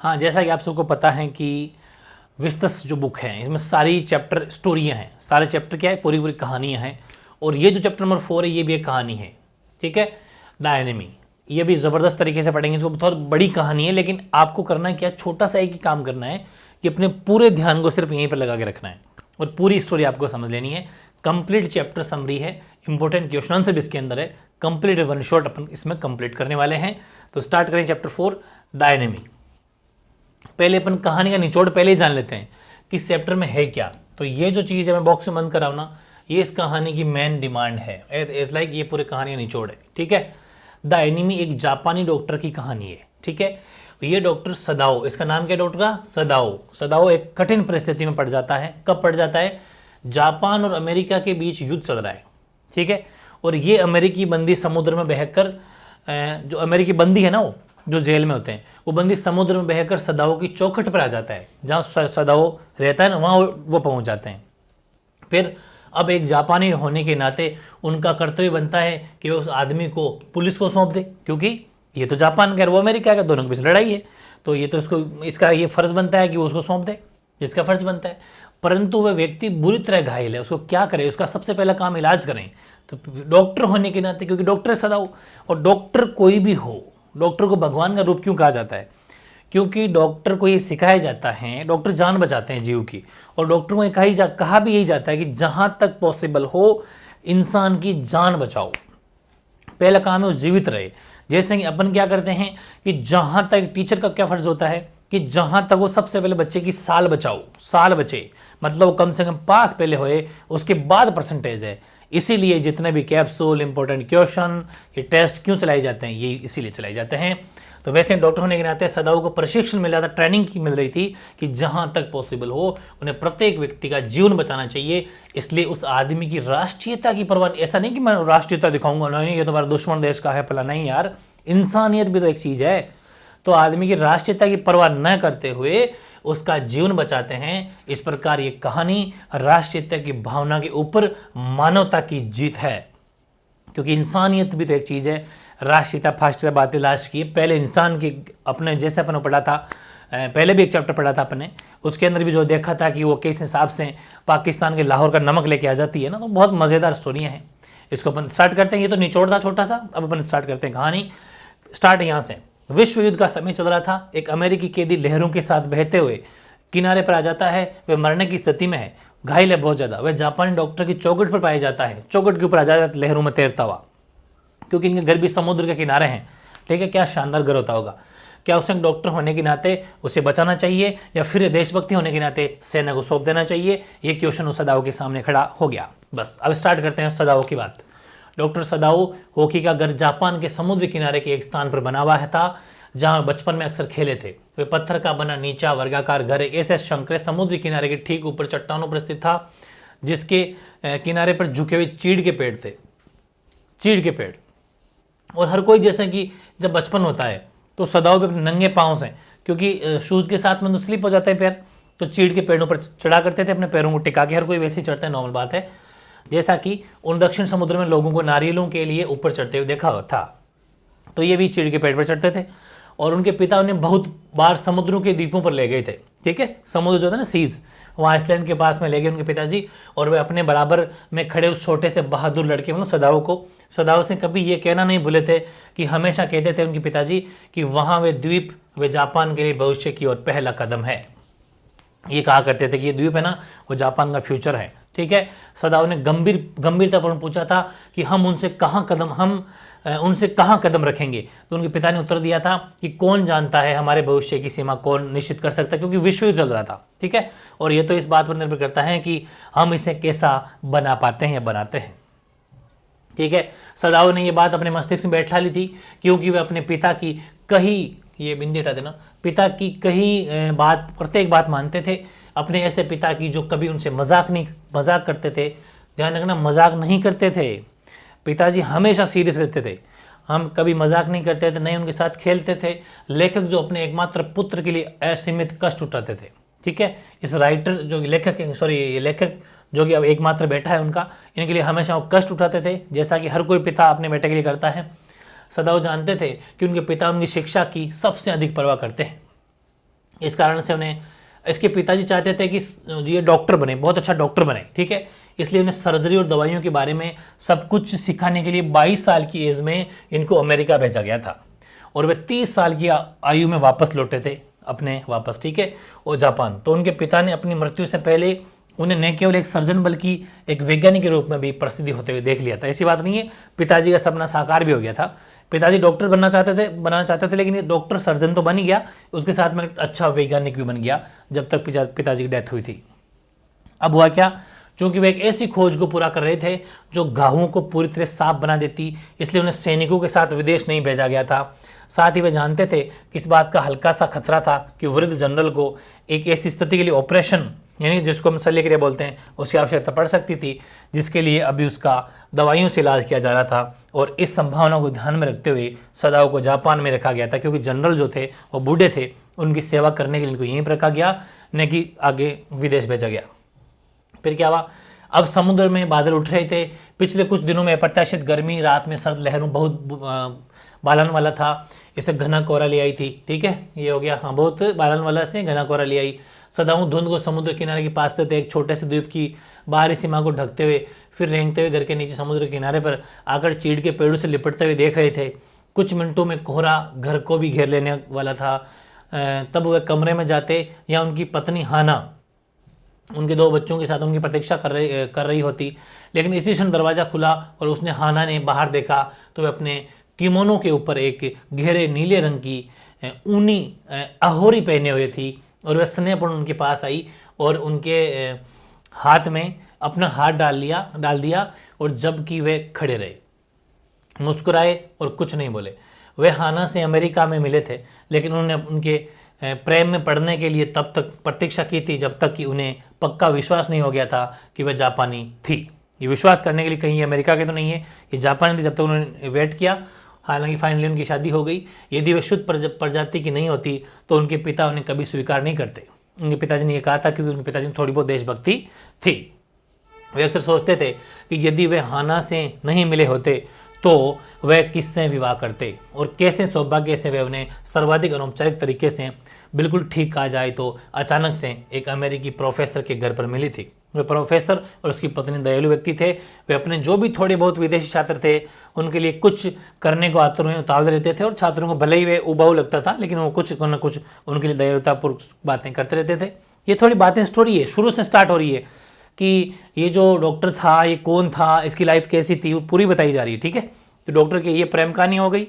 हाँ, जैसा कि आप सबको पता है कि विस्तस जो बुक है इसमें सारी चैप्टर स्टोरियाँ हैं, सारे चैप्टर क्या है, पूरी पूरी कहानियाँ हैं। और ये जो चैप्टर नंबर 4 है ये भी एक कहानी है, ठीक है, द एनिमी। ये भी ज़बरदस्त तरीके से पढ़ेंगे इसको, बहुत बड़ी कहानी है, लेकिन आपको करना है क्या, छोटा सा एक ही काम करना है कि अपने पूरे ध्यान को सिर्फ यहीं पर लगा के रखना है और पूरी स्टोरी आपको समझ लेनी है। कंप्लीट चैप्टर समरी है, इंपॉर्टेंट क्वेश्चन आंसर भी इसके अंदर है, कंप्लीट वन शॉट अपन इसमें कंप्लीट करने वाले हैं। तो स्टार्ट करें चैप्टर 4 द एनिमी। पहले अपन कहानी का निचोड़ पहले ही जान लेते हैं कि इस चैप्टर में है क्या। तो ये जो चीज़ है मैं बॉक्स में बंद कराऊँ ना, ये इस कहानी की मेन डिमांड है, इट्स लाइक ये पूरी कहानी का निचोड़ है, ठीक है। द एनिमी एक जापानी डॉक्टर की कहानी है, ठीक है। ये डॉक्टर सदाओ, इसका नाम क्या है डॉक्टर का, सदाओ। सदाओ एक कठिन परिस्थिति में पड़ जाता है। कब पड़ जाता है, जापान और अमेरिका के बीच युद्ध चल रहा है, ठीक है। और ये अमेरिकी बंदी समुद्र में बहकर, जो अमेरिकी बंदी है ना, वो जो जेल में होते हैं, वो बंदी समुद्र में बहकर सदाओ की चौखट पर आ जाता है, जहाँ सदाओ रहता है ना, वहाँ वो पहुँच जाते हैं। फिर अब एक जापानी होने के नाते उनका कर्तव्य बनता है कि उस आदमी को पुलिस को सौंप दे, क्योंकि ये तो जापान का है, वो अमेरिका का, दोनों के बीच लड़ाई है, तो ये तो इसका ये फर्ज बनता है कि वो उसको सौंप दे, इसका फर्ज बनता है। परंतु वह व्यक्ति बुरी तरह घायल है, उसको क्या करें, उसका सबसे पहला काम इलाज करें। तो डॉक्टर होने के नाते, क्योंकि डॉक्टर सदाओ, और डॉक्टर कोई भी हो, डॉक्टर को भगवान का रूप क्यों कहा जाता है, क्योंकि डॉक्टर को ये सिखाया जाता है, डॉक्टर जान बचाते हैं जीव की, और डॉक्टर को कहा भी यही जाता है कि जहाँ तक पॉसिबल हो इंसान की जान बचाओ। पहला काम है वो जीवित रहे। जैसे कि अपन क्या करते हैं कि जहाँ तक टीचर का क्या फर्ज होता है कि जहाँ तक वो सबसे पहले बच्चे की साल बचाओ, साल बचे, मतलब वो कम से कम पास पहले होए, उसके बाद परसेंटेज है। इसीलिए जितने भी कैप्सूल, इंपॉर्टेंट क्वेश्चन, ये टेस्ट क्यों चलाए जाते हैं, ये इसीलिए चलाए जाते हैं। तो वैसे डॉक्टर होने के नाते सदाओ को प्रशिक्षण मिल रहा था, ट्रेनिंग की मिल रही थी कि जहाँ तक पॉसिबल हो उन्हें प्रत्येक व्यक्ति का जीवन बचाना चाहिए। इसलिए उस आदमी की राष्ट्रीयता की परवाह, ऐसा नहीं कि मैं राष्ट्रीयता दिखाऊंगा, नहीं ये तो हमारा दुश्मन देश का है, पला नहीं यार, इंसानियत भी तो एक चीज़ है। तो आदमी की राष्ट्रीयता की परवाह न करते हुए उसका जीवन बचाते हैं। इस प्रकार ये कहानी राष्ट्रीयता की भावना के ऊपर मानवता की जीत है, क्योंकि इंसानियत भी तो एक चीज़ है। राष्ट्रीयता फाष्ट्रीयता बातें लास्ट की, पहले इंसान की, अपने जैसे अपन पढ़ा था, पहले भी एक चैप्टर पढ़ा था अपने, उसके अंदर भी जो देखा था कि वो किस हिसाब से पाकिस्तान के लाहौर का नमक लेके आ जाती है ना, तो बहुत मज़ेदार स्टोरियाँ हैं। इसको अपन स्टार्ट करते हैं, ये तो निचोड़ था छोटा सा, अब अपन स्टार्ट करते हैं कहानी। स्टार्ट यहाँ से। विश्व युद्ध का समय चल रहा था, एक अमेरिकी कैदी लहरों के साथ बहते हुए किनारे पर आ जाता है। वह मरने की स्थिति में है, घायल है बहुत ज़्यादा। वह जापानी डॉक्टर की चौखट पर पाया जाता है, चौखट के ऊपर आ जाता है लहरों में तैरता हुआ, क्योंकि इनके घर भी समुद्र के किनारे हैं, ठीक है। क्या शानदार घर होता होगा। क्या उसे डॉक्टर होने के नाते उसे बचाना चाहिए या फिर देशभक्ति होने के नाते सेना को सौंप देना चाहिए, ये क्वेश्चन उस सदाओ के सामने खड़ा हो गया। बस अब स्टार्ट करते हैं सदाओ की बात। डॉक्टर सदाओ होकी का घर जापान के समुद्र किनारे के एक स्थान पर बना हुआ था, जहां बचपन में अक्सर खेले थे। वे पत्थर का बना नीचा वर्गाकार घर एक ऐसे शंकर समुद्र किनारे के ठीक ऊपर चट्टानों पर स्थित था, जिसके किनारे पर झुके हुए चीड़ के पेड़ थे, चीड़ के पेड़। और हर कोई, जैसे कि जब बचपन होता है तो सदाओ भी अपने नंगे पाँव से, क्योंकि शूज़ के साथ में तो स्लिप हो जाते हैं पैर, तो चीड़ के पेड़ों पर चढ़ा करते थे अपने पैरों को टिका के। हर कोई वैसे ही चढ़ता है, नॉर्मल बात है। जैसा कि उन दक्षिण समुद्र में लोगों को नारियलों के लिए ऊपर चढ़ते हुए देखा था, तो ये भी चीड़ के पेड़ पर चढ़ते थे। और उनके पिता उन्हें बहुत बार समुद्रों के द्वीपों पर ले गए थे, ठीक है। समुद्र जो था ना, सीज, वहाँ आइसलैंड के पास में ले गए उनके पिताजी, और वे अपने बराबर में खड़े उस छोटे से बहादुर लड़के मतलब सदाओ से कभी ये कहना नहीं भूले थे कि हमेशा कहते थे उनके पिताजी कि वहाँ वे द्वीप, वे जापान के लिए भविष्य की ओर पहला कदम है। ये कहा करते थे कि ये द्वीप है ना, वो जापान का फ्यूचर है, ठीक है। सदाओ ने गंभीरतापूर्ण पूछा था कि हम उनसे कहाँ कदम रखेंगे। तो उनके पिता ने उत्तर दिया था कि कौन जानता है हमारे भविष्य की सीमा कौन निश्चित कर सकता है, क्योंकि विश्व युद्ध चल रहा था, ठीक है। और ये तो इस बात पर निर्भर करता है कि हम इसे कैसा बना पाते हैं या बनाते हैं, ठीक है। सदाओ ने ये बात अपने मस्तिष्क में बैठा ली थी, क्योंकि वे अपने पिता की कही, ये बिंदी हटा देना, पिता की कही बात, प्रत्येक बात मानते थे। अपने ऐसे पिता की जो कभी उनसे मजाक करते थे। ध्यान रखना, मजाक नहीं करते थे, पिताजी हमेशा सीरियस रहते थे। हम कभी मजाक नहीं करते थे, नहीं उनके साथ खेलते थे। लेखक जो अपने एकमात्र पुत्र के लिए असीमित कष्ट उठाते थे, ठीक है। इस राइटर जो लेखक जो कि अब एकमात्र बेटा है उनका, इनके लिए हमेशा वो कष्ट उठाते थे, जैसा कि हर कोई पिता अपने बेटे के लिए करता है। सदाओ जानते थे कि उनके पिता उनकी शिक्षा की सबसे अधिक परवाह करते हैं। इस कारण से उन्हें, इसके पिताजी चाहते थे कि ये डॉक्टर बने, बहुत अच्छा डॉक्टर बने, ठीक है। इसलिए उन्हें सर्जरी और दवाइयों के बारे में सब कुछ सिखाने के लिए 22 साल की एज में इनको अमेरिका भेजा गया था और वे 30 साल की आयु में वापस लौटे थे अपने वापस, ठीक है, और जापान। तो उनके पिता ने अपनी मृत्यु से पहले उन्हें न केवल एक सर्जन बल्कि एक वैज्ञानिक के रूप में भी प्रसिद्धि होते हुए देख लिया था। ऐसी बात नहीं है, पिताजी का सपना साकार भी हो गया था। पिताजी डॉक्टर बनाना चाहते थे लेकिन ये डॉक्टर सर्जन तो बन ही गया, उसके साथ में अच्छा वैज्ञानिक भी बन गया जब तक पिताजी की डेथ हुई थी। अब हुआ क्या, क्योंकि वे एक ऐसी खोज को पूरा कर रहे थे जो घावों को पूरी तरह साफ बना देती, इसलिए उन्हें सैनिकों के साथ विदेश नहीं भेजा गया था। साथ ही वे जानते थे कि इस बात का हल्का सा खतरा था कि वृद्ध जनरल को एक ऐसी स्थिति के लिए ऑपरेशन, यानी जिसको हम शल्यक्रिया बोलते हैं, उसकी आवश्यकता पड़ सकती थी, जिसके लिए अभी उसका दवाइयों से इलाज किया जा रहा था। और इस संभावना को ध्यान में रखते हुए सदाओ को जापान में रखा गया था, क्योंकि जनरल जो थे वो बूढ़े थे, उनकी सेवा करने के लिए इनको यहीं पर रखा गया, न कि आगे विदेश भेजा गया। फिर क्या हुआ, अब समुद्र में बादल उठ रहे थे। पिछले कुछ दिनों में अप्रत्याशित गर्मी, रात में सर्द लहरों बहुत बालन वाला था, इसे घना कोहरा ले आई थी, ठीक है, ये हो गया, हाँ, बहुत बालन वाला से घना कोहरा ले आई। सदाऊ धुंध को समुद्र किनारे के पास थे, एक छोटे से द्वीप की बाहरी सीमा को ढकते हुए, फिर रेंगते हुए घर के नीचे समुद्र किनारे पर आकर चीड़ के पेड़ों से लिपटते हुए देख रहे थे। कुछ मिनटों में कोहरा घर को भी घेर लेने वाला था। तब वह कमरे में जाते या उनकी पत्नी हाना उनके 2 बच्चों के साथ उनकी प्रतीक्षा कर रही होती, लेकिन इसी क्षण दरवाज़ा खुला और उसने हाना ने बाहर देखा तो वे अपने किमोनो के ऊपर एक गहरे नीले रंग की ऊनी अहोरी पहने हुए थी और वह स्नेहपूर्ण उनके पास आई और उनके हाथ में अपना हाथ डाल दिया और जबकि वे खड़े रहे, मुस्कुराए और कुछ नहीं बोले। वे हाना से अमेरिका में मिले थे, लेकिन उन्होंने उनके प्रेम में पड़ने के लिए तब तक प्रतीक्षा की थी जब तक कि उन्हें पक्का विश्वास नहीं हो गया था कि वह जापानी थी। ये विश्वास करने के लिए कहीं अमेरिका के तो नहीं है, ये जापानी थी। जब तक उन्होंने वेट किया, हालांकि फाइनली उनकी शादी हो गई। यदि वे शुद्ध प्रजाति की नहीं होती तो उनके पिता उन्हें कभी स्वीकार नहीं करते। उनके पिताजी ने यह कहा था क्योंकि उनके पिताजी में थोड़ी बहुत देशभक्ति थी। वे अक्सर सोचते थे कि यदि वे हाना से नहीं मिले होते तो वह किससे विवाह करते और कैसे सौभाग्य से वे उन्हें सर्वाधिक अनौपचारिक तरीके से, बिल्कुल ठीक कहा जाए तो अचानक से एक अमेरिकी प्रोफेसर के घर पर मिली थी। वे प्रोफेसर और उसकी पत्नी दयालु व्यक्ति थे। वे अपने जो भी थोड़े बहुत विदेशी छात्र थे उनके लिए कुछ करने को आतुर में उतावल रहते थे और छात्रों को भले ही वे उबाऊ लगता था लेकिन वो कुछ न कुछ उनके लिए दयालुतापूर्वक बातें करते रहते थे। ये थोड़ी बातें स्टोरी है, शुरू से स्टार्ट हो रही है कि ये जो डॉक्टर था ये कौन था, इसकी लाइफ कैसी थी, वो पूरी बताई जा रही है, ठीक है। तो डॉक्टर की ये प्रेम कहानी हो गई।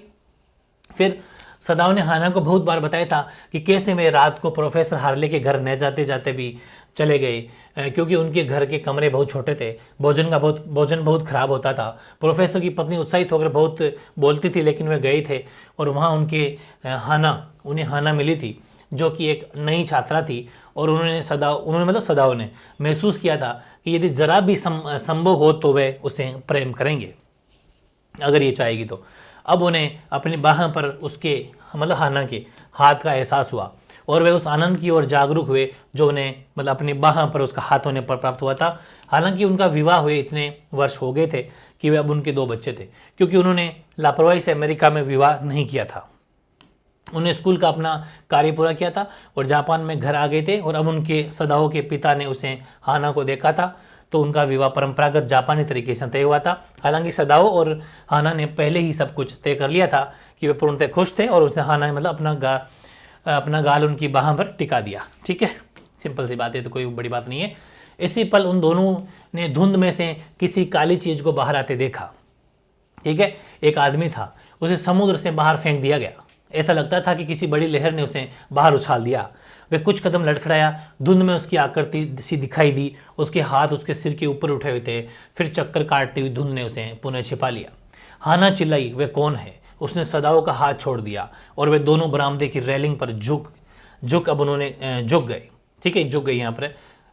फिर सदाओ ने हाना को बहुत बार बताया था कि कैसे वे रात को प्रोफेसर हार्ले के घर न जाते जाते भी चले गए, क्योंकि उनके घर के कमरे बहुत छोटे थे, भोजन बहुत खराब होता था। प्रोफेसर की पत्नी उत्साहित होकर बहुत बोलती थी लेकिन वे गए थे और वहाँ उन्हें हाना मिली थी जो कि एक नई छात्रा थी और सदाओ ने महसूस किया था कि यदि जरा भी संभव हो तो वे उसे प्रेम करेंगे अगर ये चाहेगी तो। अब उन्हें अपनी बाह पर उसके हाना के हाथ का एहसास हुआ और वे उस आनंद की ओर जागरूक हुए जो उन्हें अपनी बाह पर उसका हाथ होने पर प्राप्त हुआ था। हालांकि उनका विवाह हुए इतने वर्ष हो गए थे कि वे अब उनके 2 बच्चे थे, क्योंकि उन्होंने लापरवाही से अमेरिका में विवाह नहीं किया था। उन्हें स्कूल का अपना कार्य पूरा किया था और जापान में घर आ गए थे और अब उनके सदाओ के पिता ने उसे हाना को देखा था तो उनका विवाह परंपरागत जापानी तरीके से तय हुआ था। हालांकि सदाओ और हाना ने पहले ही सब कुछ तय कर लिया था कि वे पूर्णतः खुश थे और उसने हाना अपना गाल उनकी बाह पर टिका दिया, ठीक है। सिंपल सी बात है, तो कोई बड़ी बात नहीं है। इसी पल उन दोनों ने धुंध में से किसी काली चीज को बाहर आते देखा, ठीक है। एक आदमी था, उसे समुद्र से बाहर फेंक दिया गया। ऐसा लगता था कि किसी बड़ी लहर ने उसे बाहर उछाल दिया। वे कुछ कदम लड़खड़ाया, धुंध में उसकी आकृति सी दिखाई दी, उसके हाथ उसके सिर के ऊपर उठे हुए थे। फिर चक्कर काटती हुई धुंध ने उसे पुनः छिपा लिया। हाना चिल्लाई, वे कौन है? उसने सदाओ का हाथ छोड़ दिया और वे दोनों बरामदे की रेलिंग पर अब उन्होंने झुक गए, ठीक है, झुक गई। यहाँ पर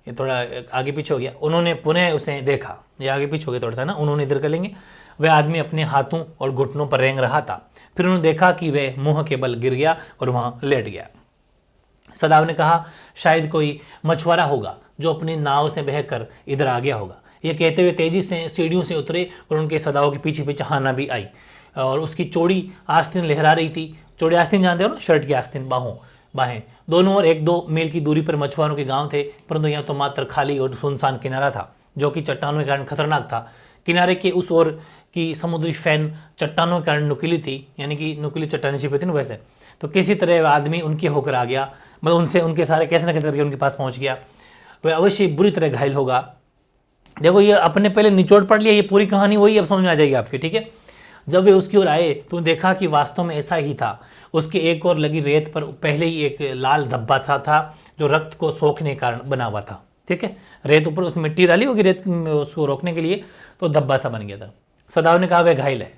ये थोड़ा आगे पीछे हो गया। उन्होंने पुनः उसे देखा, ये आगे पीछे हो गया थोड़ा सा ना, उन्होंने इधर कर लेंगे। वह आदमी अपने हाथों और घुटनों पर रेंग रहा था। फिर उन्होंने देखा कि वह मुंह के बल गिर गया और वहां लेट गया। सदाव ने कहा, शायद कोई मछुआरा होगा जो अपनी नाव से बहकर इधर आ गया होगा। यह कहते हुए तेजी से सीढ़ियों से उतरे और उनके सदाव के पीछे पीछे हाना भी आई और उसकी चौड़ी आस्तीन लहरा रही थी। चौड़ी आस्तीन जानते हो ना, शर्ट की आस्तीन, बाहें दोनों ओर 1-2 मील की दूरी पर मछुआरों के गांव थे, परंतु यहाँ तो मात्र खाली और सुनसान किनारा था, जो कि चट्टानों के कारण खतरनाक था। किनारे के उस ओर की समुद्री फैन चट्टानों के कारण नुकीली थी, यानी कि नुकीली चट्टानें छिपी थी ना वैसे। तो किसी तरह वह आदमी उनके होकर आ गया, मतलब उनसे उनके सारे कैसे न कैसे करके उनके पास पहुंच गया। वह अवश्य बुरी तरह घायल होगा। देखो ये अपने पहले निचोड़ पढ़ लिया, ये पूरी कहानी वही अब समझ में आ जाएगी आपकी, ठीक है। जब वे उसकी ओर आए तो देखा कि वास्तव में ऐसा ही था। उसके एक ओर लगी रेत पर पहले ही एक लाल धब्बा सा था, जो रक्त को सोखने के कारण बना हुआ था, ठीक है। रेत ऊपर उस मिट्टी डाली होगी रेत उसको रोकने के लिए, तो धब्बा सा बन गया था। सदाव ने कहा वह घायल है।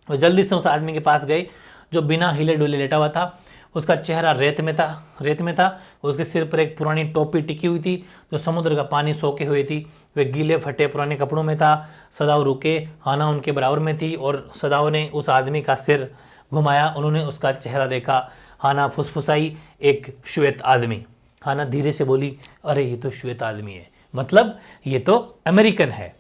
वो जल्दी से उस आदमी के पास गए जो बिना हिले डुले लेटा हुआ था। उसका चेहरा रेत में था। उसके सिर पर एक पुरानी टोपी टिकी हुई थी जो समुद्र का पानी सोखे हुए थी। वे गीले फटे पुराने कपड़ों में था। सदाव रुके, हाना उनके बराबर में थी और सदाव ने उस आदमी का सिर घुमाया। उन्होंने उसका चेहरा देखा। हाना फुसफुसाई, एक श्वेत आदमी। हाना धीरे से बोली, अरे ये तो श्वेत आदमी है, मतलब ये तो अमेरिकन है।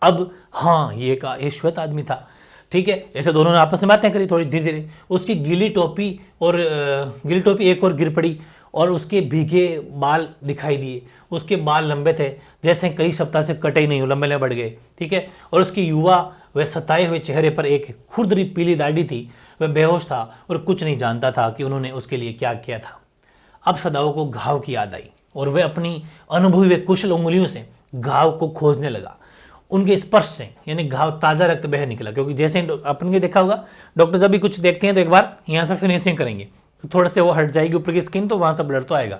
अब हाँ, ये श्वेत आदमी था, ठीक है। ऐसे दोनों ने आपस में बातें करी थोड़ी धीरे धीरे। उसकी गीली टोपी एक और गिर पड़ी और उसके भीगे बाल दिखाई दिए। उसके बाल लंबे थे, जैसे कई सप्ताह से कटे ही नहीं हो, लंबे लंबे बढ़ गए, ठीक है। और उसकी युवा वह सताए हुए चेहरे पर एक खुरदरी पीली दाढ़ी थी। वह बेहोश था और कुछ नहीं जानता था कि उन्होंने उसके लिए क्या किया था। अब सदाओ को घाव की याद आई और वह अपनी अनुभवी व कुशल उंगलियों से घाव को खोजने लगा। उनके स्पर्श से यानी घाव ताज़ा रक्त बह निकला, क्योंकि जैसे अपन के देखा होगा डॉक्टर जब भी कुछ देखते हैं तो एक बार यहाँ से फिनिशिंग करेंगे, तो थोड़ा से वो हट जाएगी ऊपर की स्किन, तो वहाँ से ब्लड तो आएगा।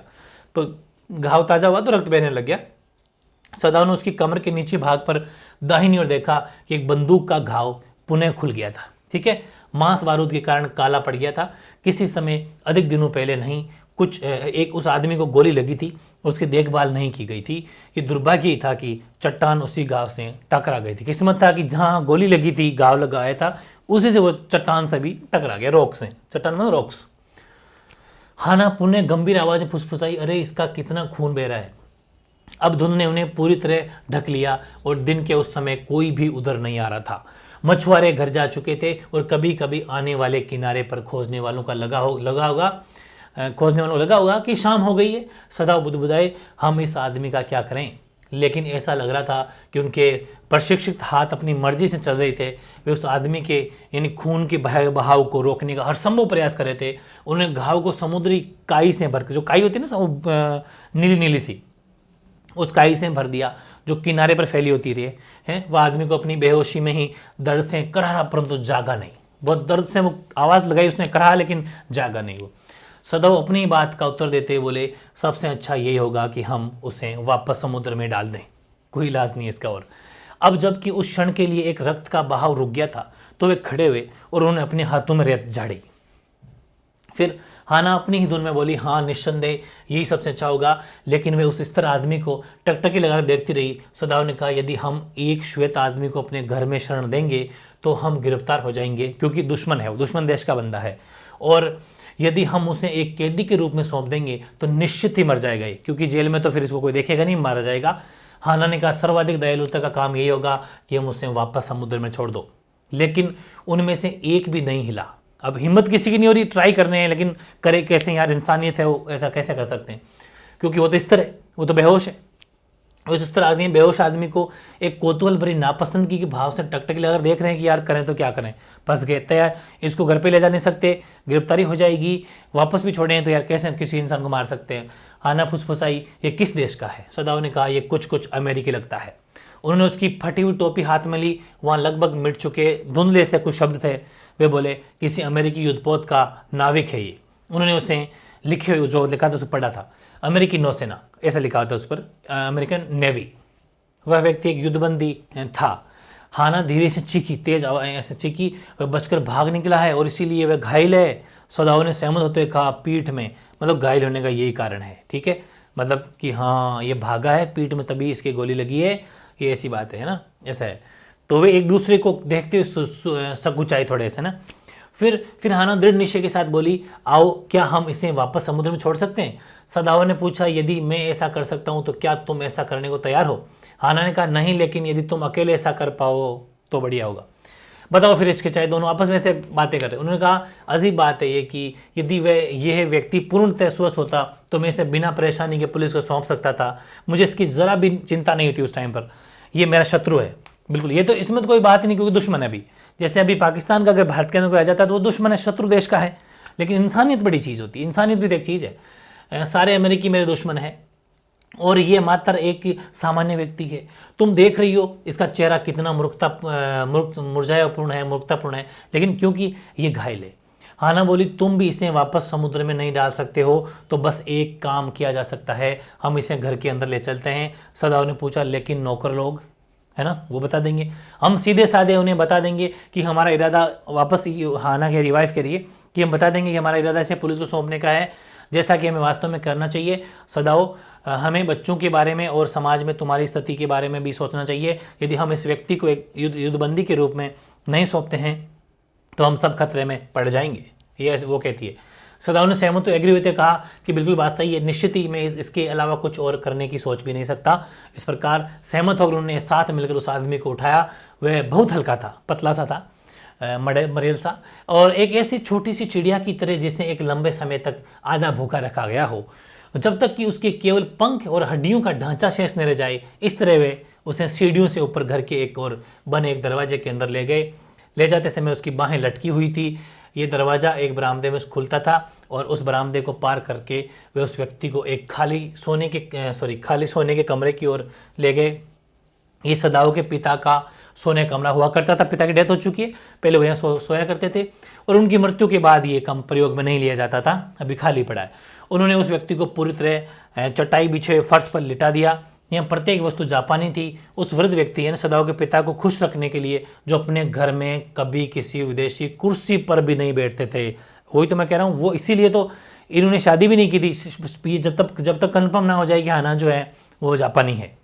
तो घाव ताज़ा हुआ तो रक्त बहने लग गया। सदाव ने उसकी कमर के नीचे भाग पर दाहिनी ओर देखा कि एक बंदूक का घाव पुनः खुल गया था, ठीक है। मांस बारूद के कारण काला पड़ गया था। किसी समय अधिक दिनों पहले नहीं, एक उस आदमी को गोली लगी थी, उसकी देखभाल नहीं की गई थी। ये दुर्भाग्य ही था कि चट्टान उसी घाव से टकरा गई थी। किस्मत था कि जहाँ गोली लगी थी, घाव लगाया था, उसी से वो चट्टान से भी टकरा गया, रॉक से। चट्टान में रॉक्स। हाना पुनः गंभीर आवाज में फुसफुसाई, अरे इसका कितना खून बह रहा है। अब धुंध ने उन्हें पूरी तरह ढक लिया और दिन के उस समय कोई भी उधर नहीं आ रहा था। मछुआरे घर जा चुके थे और कभी कभी आने वाले किनारे पर खोजने वालों को लगा होगा कि शाम हो गई है। सदाव बुदबुदाए, हम इस आदमी का क्या करें। लेकिन ऐसा लग रहा था कि उनके प्रशिक्षित हाथ अपनी मर्जी से चल रहे थे। वे उस आदमी के यानी खून के बहाव को रोकने का हर संभव प्रयास कर रहे थे। उन्होंने घाव को समुद्री काई से भर, जो काई होती है ना नीली नीली सी, उस काई से भर दिया जो किनारे पर फैली होती थी। वह आदमी को अपनी बेहोशी में ही दर्द से करारा, परंतु जागा नहीं। बहुत दर्द से वो आवाज़ लगाई उसने, कराहा, लेकिन जागा नहीं वो। सदाव अपनी बात का उत्तर देते हुए बोले, सबसे अच्छा यही होगा कि हम उसे वापस समुद्र में डाल दें, कोई इलाज नहीं है इसका। और अब जबकि उस क्षण के लिए एक रक्त का बहाव रुक गया था, तो वे खड़े हुए और उन्होंने अपने हाथों में रेत झाड़ी। फिर हाना अपनी ही धुन में बोली, हाँ निस्संदेह यही सबसे अच्छा होगा। लेकिन वे उस स्तर आदमी को टकटकी लगाकर देखती रही। सदाव ने कहा, यदि हम एक श्वेत आदमी को अपने घर में शरण देंगे तो हम गिरफ्तार हो जाएंगे, क्योंकि दुश्मन है, वो दुश्मन देश का बंदा है। और यदि हम उसे एक कैदी के रूप में सौंप देंगे तो निश्चित ही मर जाएगा, क्योंकि जेल में तो फिर इसको कोई देखेगा नहीं, मारा जाएगा। हाना ने कहा, सर्वाधिक दयालुता का काम यही होगा कि हम उसे वापस समुद्र में छोड़ दो। लेकिन उनमें से एक भी नहीं हिला। अब हिम्मत किसी की नहीं हो रही, ट्राई करने हैं, लेकिन करे कैसे यार, इंसानियत है, वो ऐसा कैसे कर सकते हैं, क्योंकि वो तो इस तरह, वो तो बेहोश है। उस तरह आदमी, बेहोश आदमी को एक कौतूहल भरी नापसंदगी के भाव से टकटकी लगाकर देख रहे हैं कि यार करें तो क्या करें, फंस गए तैयार, इसको घर पे ले जा नहीं सकते, गिरफ्तारी हो जाएगी, वापस भी छोड़े हैं तो यार कैसे किसी इंसान को मार सकते हैं। हाना फुसफुसाई, ये किस देश का है। सदाव ने कहा, ये कुछ अमेरिकी लगता है। उन्होंने उसकी फटी हुई टोपी हाथ में ली। वहाँ लगभग मिट चुके धुंधले से कुछ शब्द थे। वे बोले, किसी अमेरिकी युद्धपोत का नाविक है ये। उन्होंने उसे लिखे हुए जो लिखा था उसे पढ़ा था, अमेरिकी नौसेना ऐसा लिखा था उस पर, अमेरिकन नेवी। वह व्यक्ति एक युद्धबंदी था। हाना धीरे से चीखी, तेज आवाज ऐसे चीखी, वह बचकर भाग निकला है और इसीलिए वह घायल है। सदाव ने सहमत होते हुए कहा, पीठ में, मतलब घायल होने का यही कारण है, ठीक है, मतलब कि हाँ ये भागा है पीठ में, तभी इसकी गोली लगी है, ये ऐसी बात है ना, ऐसा है। तो वे एक दूसरे को देखते हुए सकुचाए थोड़े से ना। फिर हाना दृढ़ निश्चय के साथ बोली, आओ, क्या हम इसे वापस समुद्र में छोड़ सकते हैं। सदाव ने पूछा, यदि मैं ऐसा कर सकता हूं तो क्या तुम ऐसा करने को तैयार हो। हाना ने कहा, नहीं, लेकिन यदि तुम अकेले ऐसा कर पाओ तो बढ़िया होगा। बताओ फिर हिचकिचाए, दोनों आपस में से बातें कर रहे। उन्होंने कहा अजीब बात है ये कि यदि वह यह व्यक्ति पूर्णतः स्वस्थ होता तो मैं इसे बिना परेशानी के पुलिस को सौंप सकता था, मुझे इसकी ज़रा भी चिंता नहीं होती उस टाइम पर। ये मेरा शत्रु है बिल्कुल, ये तो इसमें तो कोई बात ही नहीं, क्योंकि दुश्मन है। अभी जैसे अभी पाकिस्तान का अगर भारत के अंदर कोई आ जाता है तो वो दुश्मन है, शत्रु देश का है। लेकिन इंसानियत बड़ी चीज़ होती है, इंसानियत भी तो एक चीज़ है। सारे अमेरिकी मेरे दुश्मन है और ये मात्र एक सामान्य व्यक्ति है। तुम देख रही हो इसका चेहरा कितना मुरझायापूर्ण है, मूर्खतापूर्ण है, लेकिन क्योंकि ये घायल है। हाना बोली तुम भी इसे वापस समुद्र में नहीं डाल सकते हो, तो बस एक काम किया जा सकता है, हम इसे घर के अंदर ले चलते हैं। सदाओ ने पूछा लेकिन नौकर लोग, है ना, वो बता देंगे? हम सीधे साधे उन्हें बता देंगे कि हमारा इरादा, वापस हाना के रिवाइव करिए, कि हम बता देंगे कि हमारा इरादा इसे पुलिस को सौंपने का है, जैसा कि हमें वास्तव में करना चाहिए। सदाओ, हमें बच्चों के बारे में और समाज में तुम्हारी स्थिति के बारे में भी सोचना चाहिए। यदि हम इस व्यक्ति को एक युद्धबंदी के रूप में नहीं सौंपते हैं तो हम सब खतरे में पड़ जाएंगे, ये वो कहती है। सदाओ ने सहमत तो एग्री होते कहा कि बिल्कुल बात सही है, निश्चित ही मैं इसके अलावा कुछ और करने की सोच भी नहीं सकता। इस प्रकार सहमत होकर उन्होंने साथ मिलकर उस आदमी को उठाया। वह बहुत हल्का था, पतला सा था, मरेल सा, और एक ऐसी छोटी सी चिड़िया की तरह जिसे एक लंबे समय तक आधा भूखा रखा गया हो, जब तक कि उसके केवल पंख और हड्डियों का ढांचा शेष न रह जाए। इस तरह वे उसे सीढ़ियों से ऊपर घर के एक और बने एक दरवाजे के अंदर ले गए। ले जाते समय उसकी बाहें लटकी हुई थी। ये दरवाज़ा एक बरामदे में खुलता था और उस बरामदे को पार करके वे उस व्यक्ति को एक खाली सोने के कमरे की ओर ले गए। ये सदाओ के पिता का सोने कमरा हुआ करता था। पिता की डेथ हो चुकी है, पहले वो यहाँ सोया करते थे और उनकी मृत्यु के बाद ये कम प्रयोग में नहीं लिया जाता था, अभी खाली पड़ा है। उन्होंने उस व्यक्ति को पूरी तरह चटाई बिछे हुए फर्श पर लिटा दिया। यहाँ प्रत्येक वस्तु जापानी थी। उस वृद्ध व्यक्ति यानी सदाओ के पिता को खुश रखने के लिए, जो अपने घर में कभी किसी विदेशी कुर्सी पर भी नहीं बैठते थे, वही तो मैं कह रहा हूँ, वो इसीलिए तो इन्होंने शादी भी नहीं की थी, जब तक कन्फर्म ना हो जाए कि हाना जो है वो जापानी है,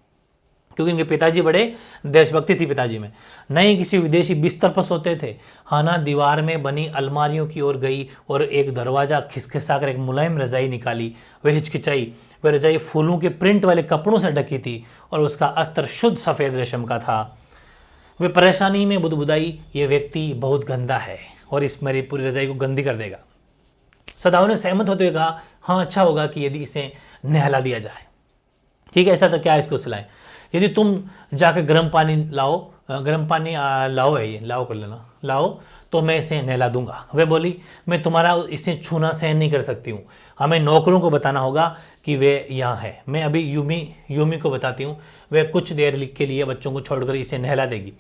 क्योंकि इनके पिताजी बड़े देशभक्ति थी पिताजी में। नहीं किसी विदेशी बिस्तर पर सोते थे। हाना दीवार में बनी अलमारियों की ओर गई और एक दरवाज़ा खिसखिसाकर एक मुलायम रजाई निकाली। वह हिचकिचाई। वह रजाई फूलों के प्रिंट वाले कपड़ों से ढकी थी और उसका अस्तर शुद्ध सफ़ेद रेशम का था। वे परेशानी में बुदबुदाई, ये व्यक्ति बहुत गंदा है और इस मेरी पूरी रजाई को गंदी कर देगा। सदाओ ने सहमत होते हुए कहा हाँ, अच्छा होगा कि यदि इसे नहला दिया जाए। ठीक है, ऐसा तो क्या इसको सिलाएं। यदि तुम जाकर गर्म पानी लाओ, लाओ है ये, लाओ कर लेना, लाओ, तो मैं इसे नहला दूंगा। वह बोली मैं तुम्हारा इसे छूना सहन नहीं कर सकती हूँ, हमें नौकरों को बताना होगा कि वे यहाँ है। मैं अभी यूमी को बताती हूँ, वह कुछ देर के लिए बच्चों को छोड़कर इसे नहला देगी।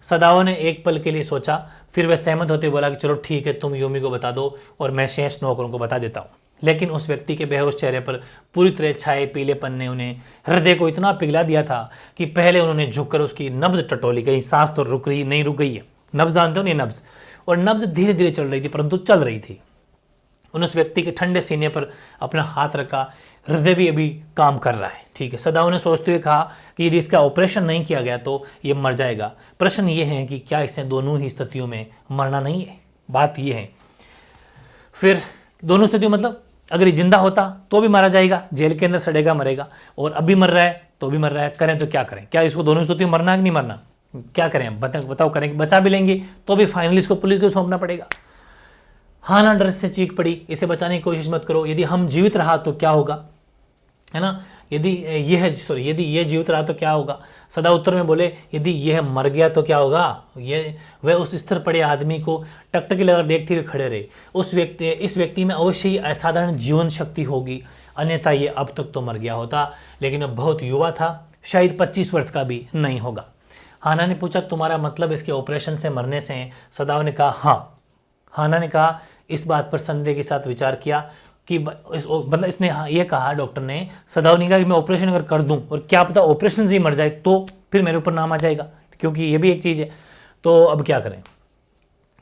सदाओ ने एक पल के लिए सोचा, फिर वह सहमत होते बोला कि चलो ठीक है, तुम यूमी को बता दो और मैं शेष नौकरों को बता देता हूँ। लेकिन उस व्यक्ति के बेहोश चेहरे पर पूरी तरह छाए पीलेपन ने उन्हें हृदय को इतना पिघला दिया था कि पहले उन्होंने झुककर उसकी नब्ज टटोली। कहीं सांस तो रुक गई है। नब्ज जानते हो नहीं, नब्ज, और नब्ज धीरे धीरे चल रही थी, परंतु चल रही थी। उन उस व्यक्ति के ठंडे सीने पर अपना हाथ रखा। हृदय भी अभी काम कर रहा है। ठीक है, सदाओ ने सोचते हुए कहा कि यदि इसका ऑपरेशन नहीं किया गया तो ये मर जाएगा। प्रश्न ये है कि क्या इसे दोनों ही स्थितियों में मरना नहीं है? बात ये है। फिर दोनों स्थितियों मतलब अगर ये जिंदा होता तो भी मारा जाएगा, जेल के अंदर सड़ेगा, मरेगा, और अभी मर रहा है तो भी मर रहा है। करें तो क्या करें? क्या इसको दोनों स्थितियों में मरना है कि नहीं मरना? क्या करें बताओ? करें, बचा भी लेंगे तो भी फाइनली इसको पुलिस को सौंपना पड़ेगा। हाना डर से चीख पड़ी, इसे बचाने की कोशिश मत करो, यदि हम जीवित रहा तो क्या होगा, है ना, यदि ये जीवित रहा तो क्या होगा। सदा उत्तर में बोले यदि यह मर गया तो क्या होगा। वह उस स्थिर पड़े आदमी को टकटकी लगाकर देखते हुए खड़े रहे। इस व्यक्ति में अवश्य ही असाधारण जीवन शक्ति होगी, अन्यथा ये अब तक तो मर गया होता। लेकिन वह बहुत युवा था, शायद 25 वर्ष का भी नहीं होगा। हाना ने पूछा तुम्हारा मतलब इसके ऑपरेशन से मरने से है? सदाओ ने कहा हाँ। हाना ने कहा इस बात पर संदेह के साथ विचार किया कि मतलब इसने ये कहा, डॉक्टर ने, सदाओ ने कहा कि मैं ऑपरेशन अगर कर दूं और क्या पता ऑपरेशन से ही मर जाए तो फिर मेरे ऊपर नाम आ जाएगा, क्योंकि ये भी एक चीज़ है, तो अब क्या करें।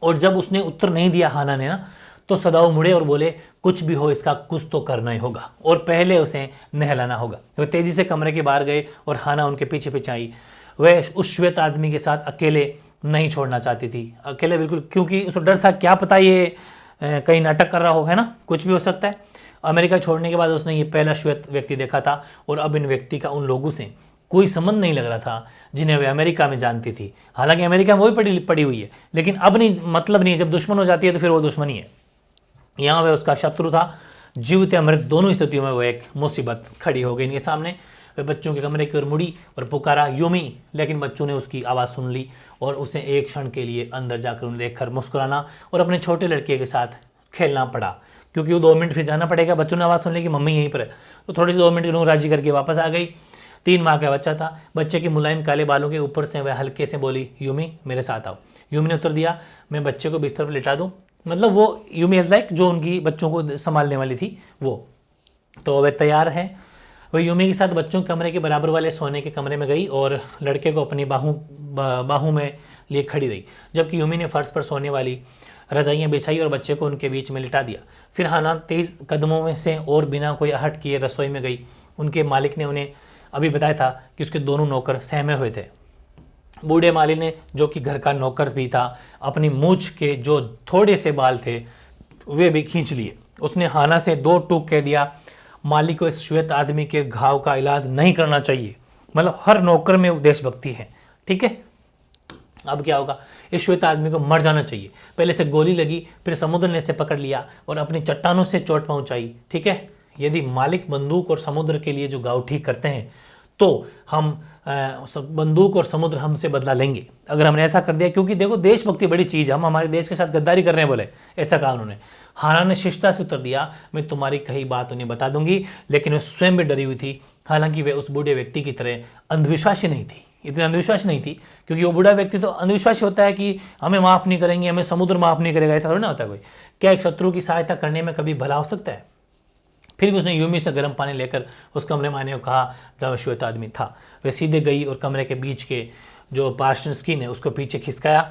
और जब उसने उत्तर नहीं दिया हाना ने ना, तो सदाओ मुड़े और बोले कुछ भी हो इसका कुछ तो करना ही होगा और पहले उसे नहलाना होगा। वह तेजी से कमरे के बाहर गए और हाना उनके पीछे पीछे आई। वह उस श्वेत आदमी के साथ अकेले नहीं छोड़ना चाहती थी, अकेले बिल्कुल, क्योंकि उसको डर था क्या पता ये कहीं नाटक कर रहा हो, है ना, कुछ भी हो सकता है। अमेरिका छोड़ने के बाद उसने ये पहला श्वेत व्यक्ति देखा था और अब इन व्यक्ति का उन लोगों से कोई संबंध नहीं लग रहा था, जिन्हें वे अमेरिका में जानती थी। हालांकि अमेरिका में वो भी पड़ी हुई है, लेकिन अब नहीं, मतलब नहीं है। जब दुश्मन हो जाती है तो फिर वो दुश्मनी है। यहाँ वह उसका शत्रु था। जीवित या मृत दोनों स्थितियों में वो एक मुसीबत खड़ी हो गई इनके सामने। वह बच्चों के कमरे की ओर मुड़ी और पुकारा, यूमी। लेकिन बच्चों ने उसकी आवाज़ सुन ली और उसे एक क्षण के लिए अंदर जाकर उन्हें देखकर मुस्कुराना और अपने छोटे लड़के के साथ खेलना पड़ा, क्योंकि वो 2 मिनट फिर जाना पड़ेगा। बच्चों ने आवाज़ सुन ली कि मम्मी यहीं पर है, तो थोड़ी सी 2 मिनट की राजी करके वापस आ गई। 3 माह का बच्चा था। बच्चे के मुलायम काले बालों के ऊपर से वह हल्के से बोली, यूमी मेरे साथ आओ। यूमी ने उत्तर दिया, मैं बच्चे को बिस्तर पर लिटा दूँ। मतलब वो यूमी इज़ लाइक जो उनकी बच्चों को संभालने वाली थी वो। तो वह तैयार है। वह यूमी के साथ बच्चों के कमरे के बराबर वाले सोने के कमरे में गई और लड़के को अपनी बाहों में लिए खड़ी रही, जबकि यूमी ने फर्श पर सोने वाली रजाइयाँ बिछाई और बच्चे को उनके बीच में लिटा दिया। फिर हाना 23 कदमों में से और बिना कोई आहट किए रसोई में गई। उनके मालिक ने उन्हें अभी बताया था कि उसके दोनों नौकर सहमे हुए थे। बूढ़े माली ने, जो कि घर का नौकर भी था, अपनी मूछ के जो थोड़े से बाल थे वे भी खींच लिए। उसने हाना से 2 टूक कह दिया, माली को इस श्वेत आदमी के घाव का इलाज नहीं करना चाहिए। मतलब हर नौकर में देशभक्ति है, ठीक है। अब क्या होगा, इस श्वेत आदमी को मर जाना चाहिए। पहले से गोली लगी, फिर समुद्र ने इसे पकड़ लिया और अपनी चट्टानों से चोट पहुंचाई, ठीक है। यदि मालिक बंदूक और समुद्र के लिए जो घाव ठीक करते हैं तो हम बंदूक और समुद्र हमसे बदला लेंगे अगर हमने ऐसा कर दिया, क्योंकि देखो देशभक्ति बड़ी चीज़ है, हम हमारे देश के साथ गद्दारी कर रहे हैं बोले, ऐसा कहा उन्होंने। हाना ने शिष्टता से उत्तर दिया, मैं तुम्हारी कही बात उन्हें बता दूंगी। लेकिन वह स्वयं भी डरी हुई थी। हालांकि वे उस बूढ़े व्यक्ति की तरह अंधविश्वासी नहीं थी, इतनी अंधविश्वास नहीं थी, क्योंकि वो बूढ़ा व्यक्ति तो अंधविश्वासी होता है कि हमें माफ़ नहीं करेंगे, हमें समुद्र माफ़ नहीं करेगा, ऐसा थोड़ा ना होता है कोई। क्या एक शत्रु की सहायता करने में कभी भला हो सकता है? फिर भी उसने यूमी से गर्म पानी लेकर उस कमरे में आने को कहा जहाँ श्वेत आदमी था। वह सीधे गई और कमरे के बीच के जो पार्टीशन स्क्रीन है उसको पीछे खिसकाया,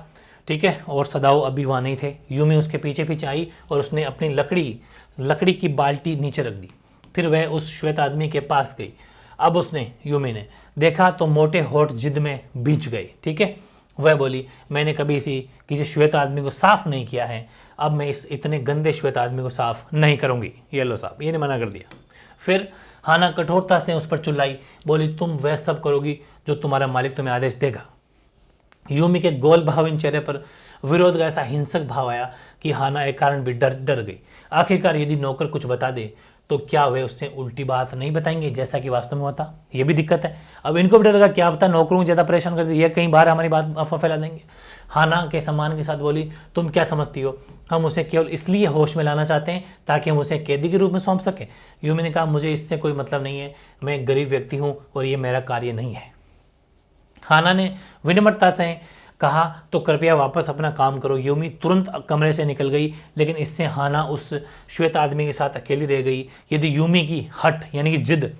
ठीक है। और सदाओ अभी वहाँ नहीं थे। यूमी उसके पीछे पीछे आई और उसने अपनी लकड़ी की बाल्टी नीचे रख दी। फिर वह उस श्वेत आदमी के पास गई। अब उसने, यूमी ने देखा तो मोटे होठ जिद में भींच गए, ठीक है। वह बोली, मैंने कभी किसी श्वेत आदमी को साफ नहीं किया है, अब मैं इस इतने गंदे श्वेत आदमी को साफ नहीं करूंगी। ये लो साहब, ये ने मना कर दिया। फिर हाना कठोरता से उस पर चिल्लाई, बोली, तुम वह सब करोगी जो तुम्हारा मालिक तुम्हें आदेश देगा। यूमी के गोल भावहीन चेहरे पर विरोध का ऐसा हिंसक भाव आया कि हाना एक कारण भी डर गई। आखिरकार यदि नौकर कुछ बता दे तो क्या वे उससे उल्टी बात नहीं बताएंगे जैसा कि वास्तव में होता? ये भी दिक्कत है। अब इनको भी डर लगा, क्या पता नौकरों को ज़्यादा परेशान कर दे, ये कहीं बाहर हमारी बात अफवाह फैला देंगे। हाना के सम्मान के साथ बोली, तुम क्या समझती हो, हम उसे केवल इसलिए होश में लाना चाहते हैं ताकि हम उसे कैदी के रूप में सौंप सकें। यूमी ने कहा, मुझे इससे कोई मतलब नहीं है, मैं एक गरीब व्यक्ति हूँ और ये मेरा कार्य नहीं है। हाना ने विनम्रता से कहा, तो कृपया वापस अपना काम करो। यूमी तुरंत कमरे से निकल गई, लेकिन इससे हाना उस श्वेत आदमी के साथ अकेली रह गई। यदि यूमी की हट यानी कि जिद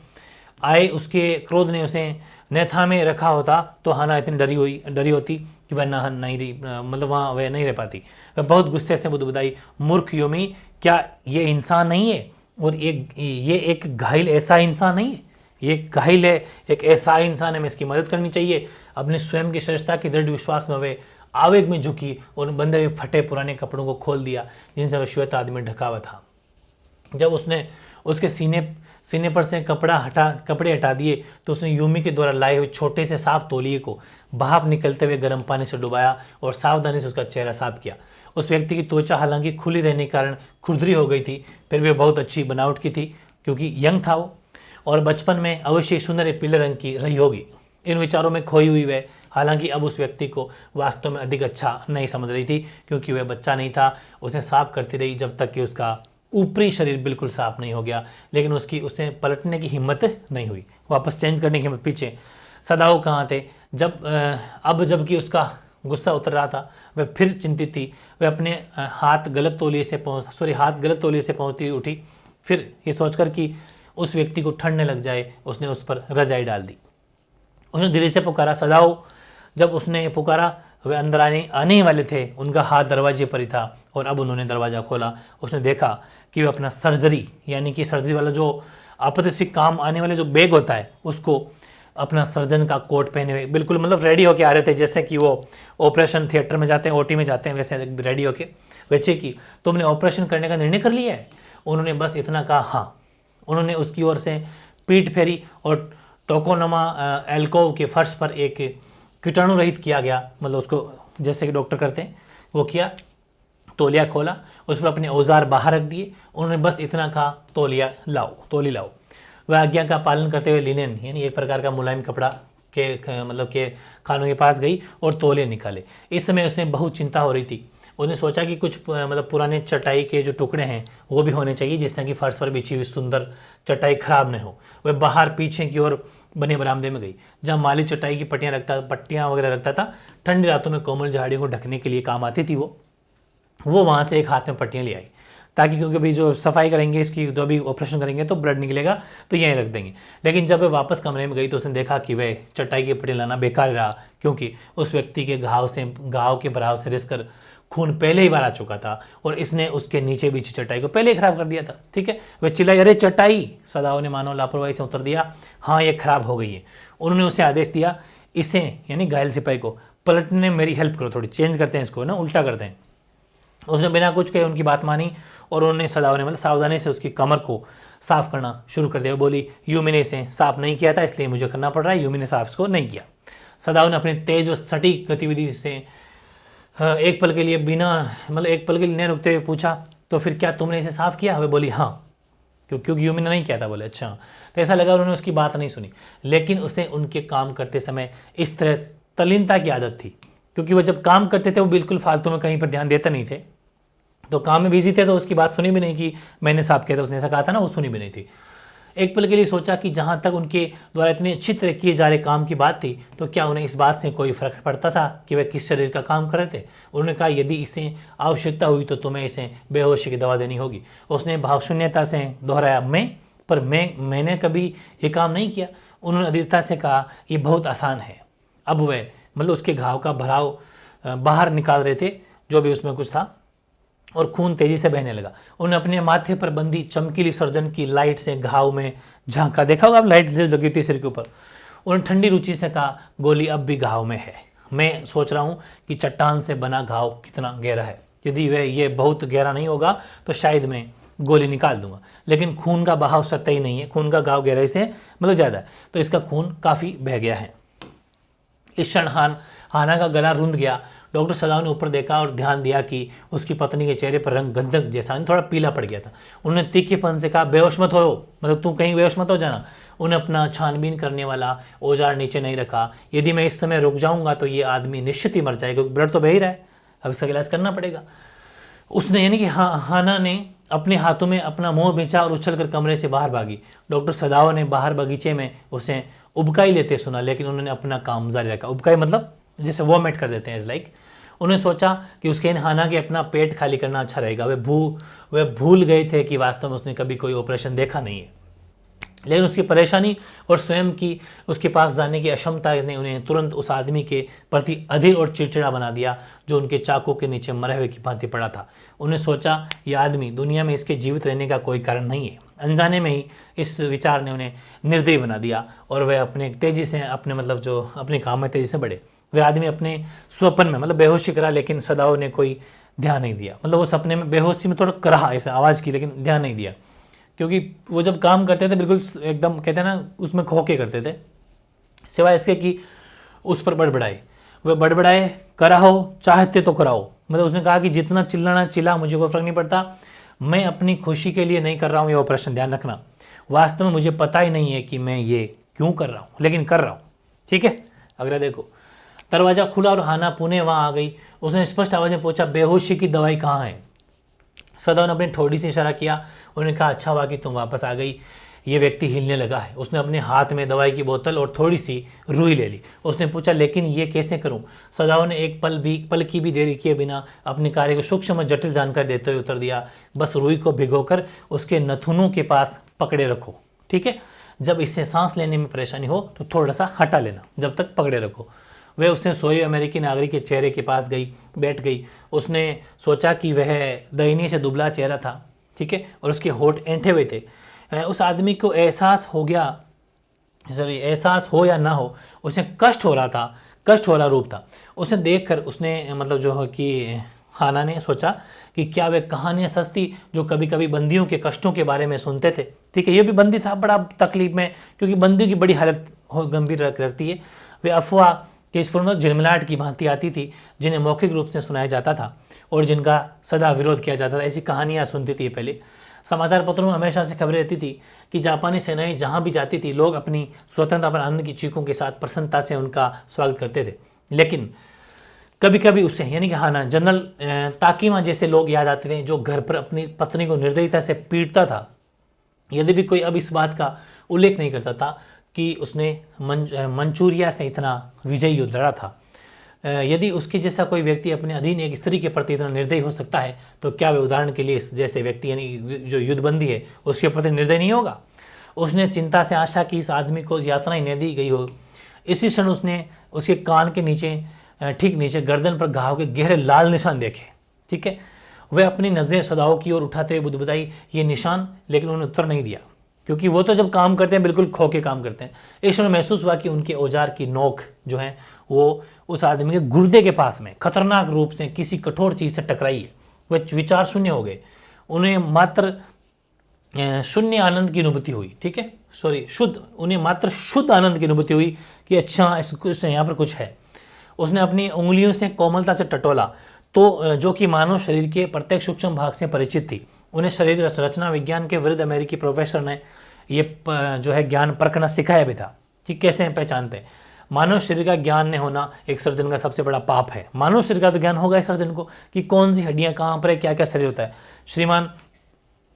आए, उसके क्रोध ने उसे नेथा में रखा होता तो हाना इतनी डरी होती कि वह मतलब वहाँ वह नहीं रह पाती। वह बहुत गुस्से से बुदबुदाई, मूर्ख यूमी, क्या ये इंसान नहीं है? और ये एक घायल ऐसा इंसान नहीं है, ये घायल है, एक ऐसा इंसान है, मैं इसकी मदद करनी चाहिए। अपने स्वयं की श्रेष्ठता के दृढ़ विश्वास में वे आवेग में झुकी और बंधे हुए फटे पुराने कपड़ों को खोल दिया जिनसे वह श्वेत आदमी ढका हुआ था। जब उसने उसके सीने पर से कपड़े हटा दिए तो उसने यूमी के द्वारा लाए हुए छोटे से साफ तौलिए को भाप निकलते हुए गर्म पानी से डुबाया और सावधानी से उसका चेहरा साफ किया। उस व्यक्ति की त्वचा हालांकि खुली रहने के कारण खुरदरी हो गई थी, फिर भी बहुत अच्छी बनावट की थी, क्योंकि यंग था वो, और बचपन में अवश्य सुनहरे पीले रंग की रही होगी। इन विचारों में खोई हुई वह हालांकि अब उस व्यक्ति को वास्तव में अधिक अच्छा नहीं समझ रही थी, क्योंकि वह बच्चा नहीं था। उसे साफ करती रही जब तक कि उसका ऊपरी शरीर बिल्कुल साफ नहीं हो गया, लेकिन उसे पलटने की हिम्मत नहीं हुई, वापस चेंज करने की हिम्मत। पीछे सदाओ कहाँ थे? जबकि उसका गुस्सा उतर रहा था, वह फिर चिंतित थी। वह अपने हाथ गलत तौलिए से पहुँचती हुई उठी। फिर ये सोचकर कि उस व्यक्ति को ठंड न लग जाए, उसने उस पर रजाई डाल दी। उसने धीरे से पुकारा, सदाओ। जब उसने पुकारा, वे अंदर आने वाले थे। उनका हाथ दरवाजे पर ही था और अब उन्होंने दरवाज़ा खोला। उसने देखा कि वे अपना सर्जरी यानी कि सर्जरी वाला जो आपातकालीन काम आने वाले जो बैग होता है, उसको अपना सर्जन का कोट पहने हुए बिल्कुल मतलब रेडी होके आ रहे थे, जैसे कि वो ऑपरेशन थिएटर में जाते हैं, ओटी में जाते हैं, वैसे रेडी होके। बच्चे की, तुमने ऑपरेशन करने का निर्णय कर लिया है? उन्होंने बस इतना कहा, हाँ। उन्होंने उसकी ओर से पीठ फेरी और टोकोनमा एल्कोव के फर्श पर एक कीटाणु रहित किया गया, मतलब उसको जैसे कि डॉक्टर करते हैं वो किया। तौलिया खोला, उस पर अपने औजार बाहर रख दिए। उन्होंने बस इतना कहा, तौली लाओ। वह आज्ञा का पालन करते हुए लिनेन यानी एक प्रकार का मुलायम कपड़ा के मतलब के खानों के पास गई और तौलिया निकाले। इस समय उसे बहुत चिंता हो रही थी। उसने सोचा कि कुछ मतलब पुराने चटाई के जो टुकड़े हैं वो भी होने चाहिए, जिससे कि फर्श पर बिछी हुई सुंदर चटाई खराब न हो। वह बाहर पीछे की ओर बने बरामदे में गई, जहाँ माली चटाई की पट्टियाँ वगैरह रखता था। ठंडी रातों में कोमल झाड़ियों को ढकने के लिए काम आती थी वो वहाँ से एक हाथ में पट्टियाँ ले आई, ताकि क्योंकि अभी जो सफाई करेंगे इसकी, जो अभी ऑपरेशन करेंगे तो ब्लड निकलेगा तो यहीं रख देंगे। लेकिन जब वह वापस कमरे में गई तो उसने देखा कि वह चटाई की पट्टियाँ लाना बेकार रहा, क्योंकि उस व्यक्ति के घाव के बराव से रिस कर खून पहले ही बार आ चुका था और इसने उसके नीचे बिछी चटाई को पहले ही खराब कर दिया था। ठीक है, वह चिल्लाई, अरे चटाई। सदाओ ने मानो लापरवाही से उत्तर दिया, हाँ ये खराब हो गई है। उन्होंने उसे आदेश दिया, इसे यानी घायल सिपाही को पलटने में मेरी हेल्प करो, थोड़ी चेंज करते हैं इसको ना, उल्टा करते हैं। उसने बिना कुछ कहे उनकी बात मानी और उन्होंने सदाओ ने मतलब सावधानी से उसकी कमर को साफ करना शुरू कर दिया। बोली, यूमी ने इसे साफ नहीं किया था इसलिए मुझे करना पड़ रहा है, यूमी ने साफ इसको नहीं किया। सदाओ ने अपनी तेज और सटीक गतिविधि से एक पल के लिए नहीं रुकते हुए पूछा, तो फिर क्या तुमने इसे साफ किया? वह बोली, हाँ, क्योंकि यूमी ने नहीं किया था। बोले, अच्छा। तो ऐसा लगा उन्होंने उसकी बात नहीं सुनी, लेकिन उसे उनके काम करते समय इस तरह तल्लीनता की आदत थी, क्योंकि वह जब काम करते थे वो बिल्कुल फालतू में कहीं पर ध्यान देते नहीं थे, तो काम में बिजी थे, तो उसकी बात सुनी भी नहीं कि मैंने साफ किया था, उसने ऐसा कहा था ना, वो सुनी भी नहीं थी। एक पल के लिए सोचा कि जहाँ तक उनके द्वारा इतनी अच्छी तरह किए जा रहे काम की बात थी, तो क्या उन्हें इस बात से कोई फर्क पड़ता था कि वह किस शरीर का काम कर रहे थे। उन्होंने कहा, यदि इसे आवश्यकता हुई तो तुम्हें इसे बेहोशी की दवा देनी होगी। उसने भावशून्यता से दोहराया, मैंने कभी ये काम नहीं किया। उन्होंने अधीरता से कहा, ये बहुत आसान है। अब वह मतलब उसके घाव का भराव बाहर निकाल रहे थे, जो भी उसमें कुछ था, और खून तेजी से बहने लगा। उन्होंने अपने माथे पर बंदी चमकीली सर्जन की लाइट से घाव में झांका। देखा होगा आप, लाइट जो लगी थी सिर के ऊपर। उन्होंने ठंडी रुचि से कहा, गोली अब भी घाव में है। मैं सोच रहा हूँ कि चट्टान से बना घाव कितना गहरा है। यदि वह ये बहुत गहरा नहीं होगा तो शायद मैं गोली निकाल दूंगा, लेकिन खून का बहाव सतही नहीं है, खून का घाव गहराई से मतलब ज़्यादा है, तो इसका खून काफ़ी बह गया है। इस क्षण हाना का गला रुंध गया। डॉक्टर सदाओ ने ऊपर देखा और ध्यान दिया कि उसकी पत्नी के चेहरे पर रंग गंधक जैसा थोड़ा पीला पड़ गया था। उन्होंने तीखेपन से कहा, बेहोश मत हो, मतलब तू कहीं बेहोश मत हो जाना। उन्हें अपना छानबीन करने वाला औजार नीचे नहीं रखा। यदि मैं इस समय रुक जाऊंगा तो ये आदमी निश्चित ही मर जाएगा, क्योंकि ब्लड तो बह ही रहा है, अब इसका इलाज करना पड़ेगा। उसने यानी कि हाना ने अपने हाथों में अपना मुंह बेचा और उछल कर कमरे से बाहर भागी। डॉक्टर सदाओ ने बाहर बगीचे में उसे उबकाई लेते सुना, लेकिन उन्होंने अपना काम जारी रखा। उबकाई मतलब जैसे वॉमिट कर देते हैं, इज लाइक। उन्हें सोचा कि उसके इन हाना के अपना पेट खाली करना अच्छा रहेगा। वे भूल गए थे कि वास्तव में उसने कभी कोई ऑपरेशन देखा नहीं है, लेकिन उसकी परेशानी और स्वयं की उसके पास जाने की अक्षमता ने उन्हें तुरंत उस आदमी के प्रति अधीर और चिड़चिड़ा बना दिया, जो उनके चाकू के नीचे मरे हुए की भांति पड़ा था। उन्हें सोचा, यह आदमी, दुनिया में इसके जीवित रहने का कोई कारण नहीं है। अनजाने में ही इस विचार ने उन्हें निर्दयी बना दिया और वह अपने काम में तेजी से बढ़े। वह आदमी अपने स्वप्न में मतलब बेहोशी करा, लेकिन सदाओ ने कोई ध्यान नहीं दिया। मतलब वो सपने में बेहोशी में थोड़ा करा ऐसे आवाज़ की, लेकिन ध्यान नहीं दिया, क्योंकि वो जब काम करते थे बिल्कुल एकदम कहते हैं ना उसमें खो के करते थे, सिवाय इसके कि उस पर बड़बड़ाए। वह बड़बड़ाए, कराओ चाहते तो कराओ। मतलब उसने कहा कि जितना चिल्लाना चिल्ला, मुझे कोई फर्क नहीं पड़ता, मैं अपनी खुशी के लिए नहीं कर रहा हूँ ये ऑपरेशन, ध्यान रखना। वास्तव में मुझे पता ही नहीं है कि मैं ये क्यों कर रहा हूँ, लेकिन कर रहा हूँ। ठीक है, अगला देखो। दरवाज़ा खुला और हाना पुणे वहाँ आ गई। उसने स्पष्ट आवाज़ में पूछा, बेहोशी की दवाई कहाँ है? सदाओ ने अपनी ठोड़ी से इशारा किया। उन्होंने कहा, अच्छा हुआ कि तुम वापस आ गई। ये व्यक्ति हिलने लगा है। उसने अपने हाथ में दवाई की बोतल और थोड़ी सी रुई ले ली। उसने पूछा, लेकिन ये कैसे करूं? सदाओ ने एक पल की भी देरी किए बिना अपने कार्य को सूक्ष्म जटिल जानकारी देते हुए उत्तर दिया, बस रुई को भिगोकर उसके नथुनों के पास पकड़े रखो। ठीक है, जब इससे सांस लेने में परेशानी हो तो थोड़ा सा हटा लेना, जब तक पकड़े रखो। वह उसने सोए अमेरिकी नागरिक के चेहरे के पास बैठ गई। उसने सोचा कि वह दयनीय से दुबला चेहरा था, ठीक है, और उसके होंठ ऐंठे हुए थे। उस आदमी को एहसास हो या ना हो, उसे कष्ट हो रहा रूप था। उसे देखकर उसने मतलब जो है कि हाना ने सोचा कि क्या वे कहानियाँ सस्ती जो कभी कभी बंदियों के कष्टों के बारे में सुनते थे, ठीक है, ये भी बंदी था बड़ा तकलीफ में, क्योंकि बंदियों की बड़ी हालत गंभीर रखती है, वे अफवाह के स्फुर झिलमिलाहट की भांति आती थी, जिन्हें मौखिक रूप से सुनाया जाता था और जिनका सदा विरोध किया जाता था। ऐसी कहानियाँ सुनती थी पहले। समाचार पत्रों में हमेशा से खबरें रहती थी कि जापानी सेनाएं जहाँ भी जाती थी, लोग अपनी स्वतंत्रता पर आनंद की चीखों के साथ प्रसन्नता से उनका स्वागत करते थे। लेकिन कभी कभी उसे, यानी कि हाना, जनरल ताकीमा जैसे लोग याद आते थे, जो घर पर अपनी पत्नी को निर्दयता से पीटता था। यदि भी कोई अब इस बात का उल्लेख नहीं करता था कि उसने मंचूरिया से इतना विजयी युद्ध लड़ा था। यदि उसके जैसा कोई व्यक्ति अपने अधीन एक स्त्री के प्रति इतना निर्दयी हो सकता है, तो क्या वे उदाहरण के लिए इस जैसे व्यक्ति, यानी जो युद्धबंदी है, उसके प्रति निर्दयी नहीं होगा? उसने चिंता से आशा की इस आदमी को यातना ही न दी गई हो। इसी क्षण उसने उसके कान के नीचे, ठीक नीचे गर्दन पर घाव के गहरे लाल निशान देखे, ठीक है। वह अपनी नजरें सदाओं की ओर उठाते हुए बुदबुदाई ये निशान, लेकिन उन्होंने उत्तर नहीं दिया, क्योंकि वो तो जब काम करते हैं बिल्कुल खो के काम करते हैं। इस समय महसूस हुआ कि उनके औजार की नोक जो है वो उस आदमी के गुर्दे के पास में खतरनाक रूप से किसी कठोर चीज से टकराई है। वह विचार शून्य हो गए। उन्हें मात्र शून्य आनंद की अनुभूति हुई, ठीक है, उन्हें मात्र शुद्ध आनंद की अनुभूति हुई कि अच्छा यहाँ पर कुछ है। उसने अपनी उंगलियों से कोमलता से टटोला, तो जो कि मानव शरीर के प्रत्येक सूक्ष्म भाग से परिचित थी। उन्हें शरीर रचना विज्ञान के वृद्ध अमेरिकी प्रोफेसर ने ये जो है ज्ञान परखना सिखाया भी था कि कैसे पहचानते हैं। मानव शरीर का ज्ञान न होना एक सर्जन का सबसे बड़ा पाप है। मानव शरीर का तो ज्ञान होगा इस सर्जन को कि कौन सी हड्डियां कहाँ पर है, क्या क्या शरीर होता है। श्रीमान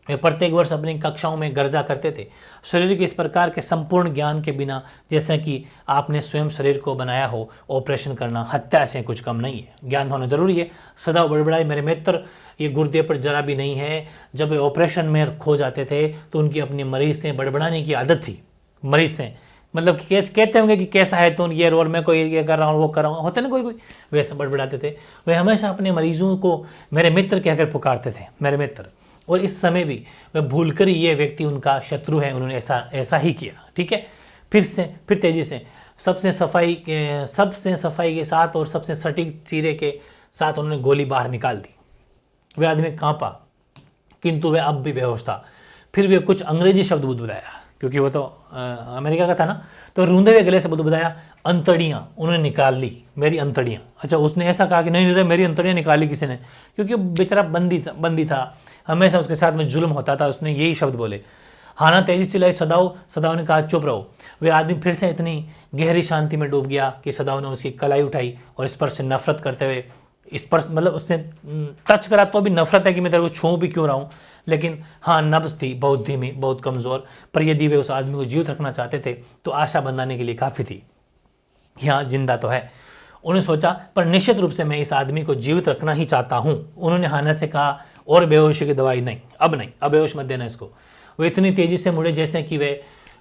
वे प्रत्येक वर्ष अपनी कक्षाओं में गर्जा करते थे। शरीर के इस प्रकार के संपूर्ण ज्ञान के बिना, जैसे कि आपने स्वयं शरीर को बनाया हो, ऑपरेशन करना हत्या से कुछ कम नहीं है। ज्ञान होना जरूरी है। सदा बड़बड़ाई मेरे मित्र, ये गुर्दे पर जरा भी नहीं है। जब वे ऑपरेशन में खो जाते थे तो उनकी अपने मरीज से बड़बड़ाने की आदत थी। मरीज से मतलब कि कहते होंगे कि कैसा है तो ये रोल, मैं कोई ये कर रहा हूँ, वो कर रहा हूँ, होते ना कोई वैसे बड़बड़ाते थे। वे हमेशा अपने मरीजों को मेरे मित्र कहकर पुकारते थे, मेरे मित्र। और इस समय भी वह भूलकर ये व्यक्ति उनका शत्रु है, उन्होंने ऐसा ही किया, ठीक है। फिर तेजी से सबसे सफाई के साथ और सबसे सटीक चीरे के साथ उन्होंने गोली बाहर निकाल दी। वह आदमी कांपा, किंतु वह अब भी बेहोश था। फिर भी कुछ अंग्रेजी शब्द बुदबुदाया, क्योंकि वो तो अमेरिका का था ना, तो रूंधे हुए गले से बुदबुदाया, अंतड़ियाँ उन्होंने निकाल ली, मेरी अंतड़ियाँ। अच्छा, उसने ऐसा कहा कि नहीं मेरी अंतड़ियाँ निकाली किसी ने, क्योंकि बेचारा बंदी था, हमेशा उसके साथ में जुल्म होता था। उसने यही शब्द बोले। हाना तेजी से चिल्लाई, सदाओ ने कहा चुप रहो। वे आदमी फिर से इतनी गहरी शांति में डूब गया कि सदाओ ने उसकी कलाई उठाई और स्पर्श से नफरत करते हुए, स्पर्श मतलब उसने टच करा तो भी नफरत है कि मैं तेरे को छूं भी क्यों रहा हूँ। लेकिन हाँ, नब्ज थी, बहुत धीमी, बहुत कमज़ोर, पर यदि वे उस आदमी को जीवित रखना चाहते थे तो आशा बनाने के लिए काफ़ी थी कि हाँ, जिंदा तो है। उन्होंने सोचा, पर निश्चित रूप से मैं इस आदमी को जीवित रखना ही चाहता हूँ। उन्होंने हाना से कहा, और बेहोशी की दवाई नहीं, अब बेहोश मत देना इसको। वे इतनी तेज़ी से मुड़े जैसे कि वे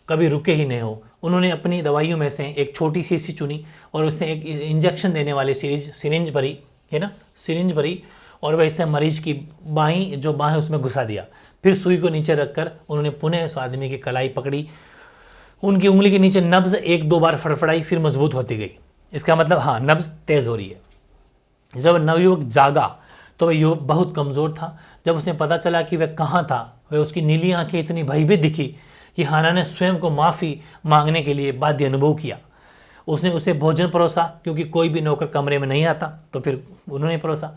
कभी रुके ही नहीं हो। उन्होंने अपनी दवाइयों में से एक छोटी सी चुनी और उसने एक इंजेक्शन देने वाली सिरिंज भरी, है ना, सिरिंज भरी, और वह इससे मरीज की बाहें उसमें घुसा दिया। फिर सुई को नीचे रखकर उन्होंने पुनः उस आदमी की कलाई पकड़ी। उनकी उंगली के नीचे नब्ज 1-2 बार फड़फड़ाई, फिर मजबूत होती गई। इसका मतलब हाँ, नब्ज तेज हो रही है। जब नवयुवक जागा तो वह युवक बहुत कमज़ोर था। जब उसने पता चला कि वह कहाँ था, वह उसकी नीली आंखें इतनी भयभीत दिखी कि हाना ने स्वयं को माफ़ी मांगने के लिए बाध्य अनुभव किया। उसने उसे भोजन परोसा, क्योंकि कोई भी नौकर कमरे में नहीं आता, तो फिर उन्होंने परोसा।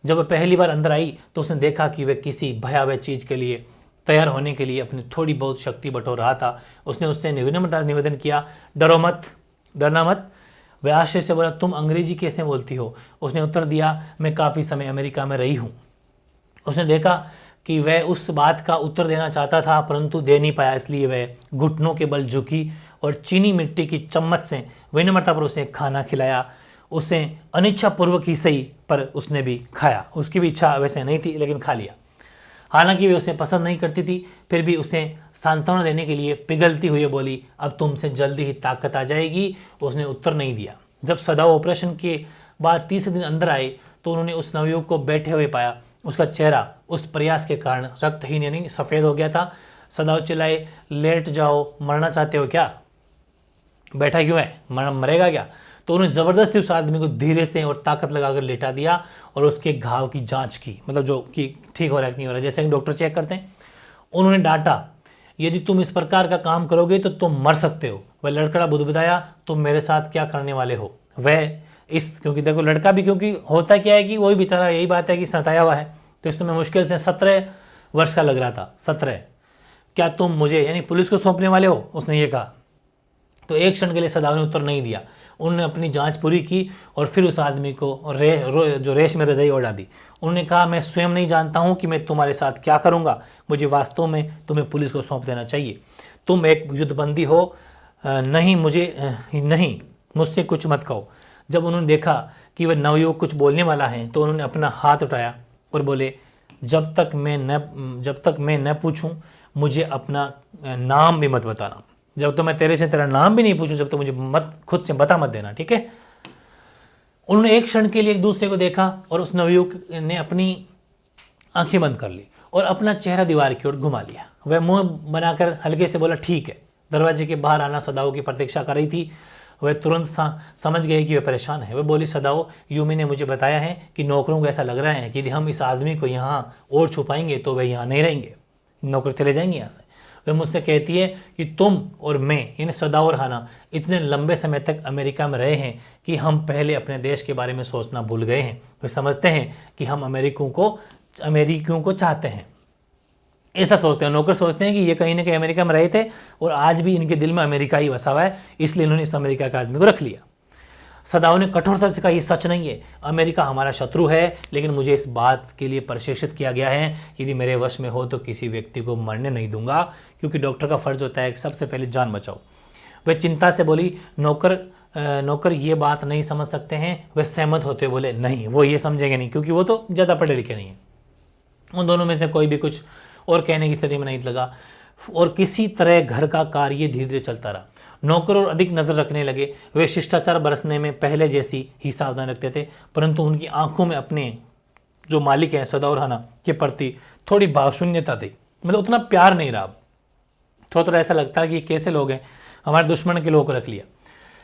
जब वह पहली बार अंदर आई तो उसने देखा कि वह किसी भयावह चीज़ के लिए तैयार होने के लिए अपनी थोड़ी बहुत शक्ति बटोर रहा था। उसने उससे विनम्रता निवेदन किया, डरना मत। वह आश्चर्य से बोला, तुम अंग्रेजी कैसे बोलती हो? उसने उत्तर दिया, मैं काफ़ी समय अमेरिका में रही हूँ। उसने देखा कि वह उस बात का उत्तर देना चाहता था, परंतु दे नहीं पाया, इसलिए वह घुटनों के बल झुकी और चीनी मिट्टी की चम्मच से विनम्रता पर उसे खाना खिलाया। उसे अनिच्छा पूर्वक ही सही, पर उसने भी खाया। उसकी भी इच्छा वैसे नहीं थी, लेकिन खा लिया। हालांकि वे उसे पसंद नहीं करती थी, फिर भी उसे सांत्वना देने के लिए पिघलती हुई बोली, अब तुमसे जल्दी ही ताकत आ जाएगी। उसने उत्तर नहीं दिया। जब सदाओ ऑपरेशन के बाद 30 दिन अंदर आए तो उन्होंने उस नवयुवक को बैठे हुए पाया। उसका चेहरा उस प्रयास के कारण रक्तहीन यानी सफ़ेद हो गया था। सदाओ चिल्लाए, लेट जाओ, मरना चाहते हो क्या? बैठा क्यों है, मरेगा क्या? तो उन्होंने ज़बरदस्ती उस आदमी को धीरे से और ताकत लगाकर लेटा दिया और उसके घाव की जांच की, मतलब जो कि ठीक हो रहा है कि नहीं हो रहा है, जैसे कि डॉक्टर चेक करते हैं। उन्होंने डांटा, यदि तुम इस प्रकार का काम करोगे तो तुम मर सकते हो। वह लड़का बुदबुदाया, तुम मेरे साथ क्या करने वाले हो। वह इस, क्योंकि देखो लड़का भी, क्योंकि होता क्या है कि वही बेचारा, यही बात है कि सताया हुआ है, तो इस समय मुश्किल से 17 वर्ष का लग रहा था। 17, क्या तुम मुझे यानी पुलिस को सौंपने वाले हो, उसने ये कहा। तो एक क्षण के लिए सदाव ने उत्तर नहीं दिया। उन्होंने अपनी जांच पूरी की और फिर उस आदमी को जो रेश में रजाई ओढ़ा दी। उन्होंने कहा, मैं स्वयं नहीं जानता हूं कि मैं तुम्हारे साथ क्या करूंगा, मुझे वास्तव में तुम्हें पुलिस को सौंप देना चाहिए। तुम एक युद्धबंदी हो, नहीं मुझसे कुछ मत कहो। जब उन्होंने देखा कि वह नवयुवक कुछ बोलने वाला है तो उन्होंने अपना हाथ उठाया और बोले, जब तक मैं न पूछूं मुझे अपना नाम भी मत बताना। जब तो मैं तेरे से तेरा नाम भी नहीं पूछूं, जब तो मुझे खुद से बता मत देना, ठीक है। उन्होंने एक क्षण के लिए एक दूसरे को देखा और उस नवयुवक ने अपनी आंखें बंद कर ली और अपना चेहरा दीवार की ओर घुमा लिया। वह मुंह बनाकर हल्के से बोला, ठीक है। दरवाजे के बाहर आना सदाओ की प्रतीक्षा कर रही थी। वह तुरंत समझ गए कि वह परेशान है। वह बोली, सदाओ, यूमी ने मुझे बताया है कि नौकरों को ऐसा लग रहा है कि यदि हम इस आदमी को यहाँ और छुपाएंगे तो वह यहाँ नहीं रहेंगे, नौकर चले जाएंगे यहाँ से। वह मुझसे कहती है कि तुम और मैं, यानी सदाओ और हाना, इतने लंबे समय तक अमेरिका में रहे हैं कि हम पहले अपने देश के बारे में सोचना भूल गए हैं। वे समझते हैं कि हम अमेरिकियों को चाहते हैं, ऐसा सोचते हैं। नौकर सोचते हैं कि ये कहीं ना कहीं अमेरिका में रहे थे और आज भी इनके दिल में अमेरिका ही बसा हुआ है, इसलिए इन्होंने इस अमेरिका के आदमी को रख लिया। सदाओ ने कठोरता से कहा, ये सच नहीं है, अमेरिका हमारा शत्रु है, लेकिन मुझे इस बात के लिए प्रशिक्षित किया गया है, यदि मेरे वश में हो तो किसी व्यक्ति को मरने नहीं दूंगा, क्योंकि डॉक्टर का फर्ज होता है कि सबसे पहले जान बचाओ। वह चिंता से बोली, नौकर ये बात नहीं समझ सकते हैं। वह सहमत होते हुए बोले, नहीं, वो ये समझेंगे नहीं, क्योंकि वो तो ज़्यादा पढ़े लिखे नहीं है। उन दोनों में से कोई भी कुछ और कहने की स्थिति में नहीं लगा और किसी तरह घर का कार्य धीरे धीरे चलता रहा। नौकर और अधिक नजर रखने लगे। वे शिष्टाचार बरसने में पहले जैसी ही सावधान रखते थे, परंतु उनकी आंखों में अपने जो मालिक हैं सदाओ और हाना के प्रति थोड़ी भावशून्यता थी, मतलब उतना प्यार नहीं रहा। थोड़ा ऐसा लगता है कि कैसे लोग हैं, हमारे दुश्मन के लोगों को रख लिया।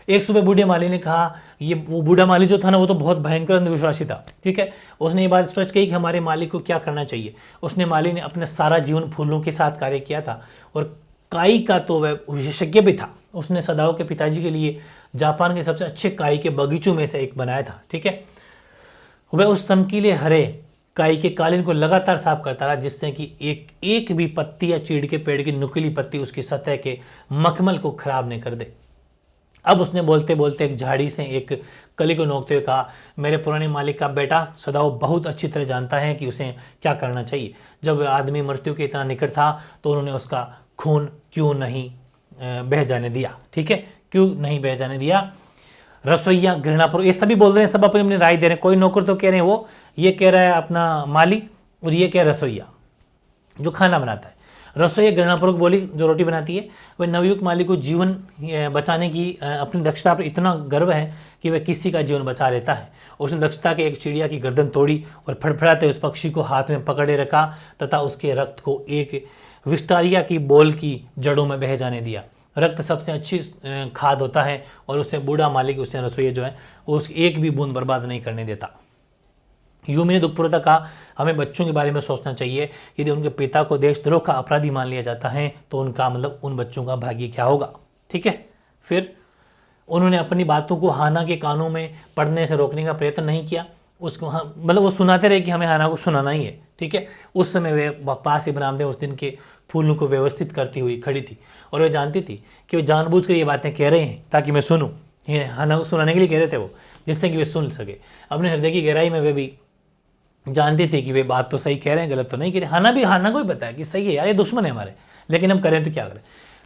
एक सुबह बूढ़े माली ने कहा, ये वो बूढ़ा माली जो था ना, वो तो बहुत भयंकर अंधविश्वासी था, ठीक है। उसने ये बात स्पष्ट कही कि हमारे मालिक को क्या करना चाहिए। उसने माली ने अपने सारा जीवन फूलों के साथ कार्य किया था और काई का तो वह विशेषज्ञ भी था। उसने सदाओ के पिताजी के लिए जापान के सबसे अच्छे काई के बगीचों में से एक बनाया था, ठीक है। वह उस चमकीले हरे काई के कालीन को लगातार साफ करता रहा, जिससे कि एक भी पत्ती या चीड़ के पेड़ की नुकीली पत्ती उसकी सतह के मखमल को खराब नहीं कर दे। अब उसने बोलते बोलते एक झाड़ी से एक कली को नोकते हुए कहा, मेरे पुराने मालिक का बेटा सदाओ बहुत अच्छी तरह जानता है कि उसे क्या करना चाहिए। जब वह आदमी मृत्यु के इतना निकट था तो उन्होंने उसका खून क्यों नहीं बह जाने दिया, ठीक है, क्यों नहीं बह जाने दिया। रसोईया घृणापूर्वक, ये सभी बोल रहे हैं, सब अपनी अपनी राय दे रहे हैं। कोई नौकर तो कह रहे हैं वो, ये कह रहा है अपना माली, और ये कह रसोईया जो खाना बनाता है। रसोई घृणापूर्वक बोली, जो रोटी बनाती है। वह नवयुवक मालिक को जीवन बचाने की अपनी दक्षता पर इतना गर्व है कि वह किसी का जीवन बचा लेता है। उसने दक्षता के एक चिड़िया की गर्दन तोड़ी और फड़फड़ाते उस पक्षी को हाथ में पकड़े रखा तथा उसके रक्त को एक विस्टारिया की बोल की जड़ों में बह जाने दिया। रक्त सबसे अच्छी खाद होता है और उसे बूढ़ा मालिक, उसे रसोई जो है, उस एक भी बूंद बर्बाद नहीं करने देता। यूमी ने दुखपूर्वक कहा, हमें बच्चों के बारे में सोचना चाहिए। यदि उनके पिता को देशद्रोह का अपराधी मान लिया जाता है तो उनका मतलब उन बच्चों का भाग्य क्या होगा, ठीक है। फिर उन्होंने अपनी बातों को हाना के कानों में पढ़ने से रोकने का प्रयत्न नहीं किया। उसको मतलब वो सुनाते रहे कि हमें हाना को सुनाना ही है, ठीक है। उस समय वे पास इब्राहिम ने उस दिन के फूलों को व्यवस्थित करती हुई खड़ी थी और वे जानती थी कि वे जानबूझकर ये बातें कह रहे हैं ताकि मैं सुनूं। ये हाना को सुनाने के लिए कह रहे थे वो, जिससे कि वे सुन सके। अपने हृदय की गहराई में वे भी जानते थे कि वे बात तो सही कह रहे हैं, गलत तो नहीं कह रहे। हाना को ही पता है कि सही है यार, ये दुश्मन है हमारे, लेकिन हम करें तो क्या करें।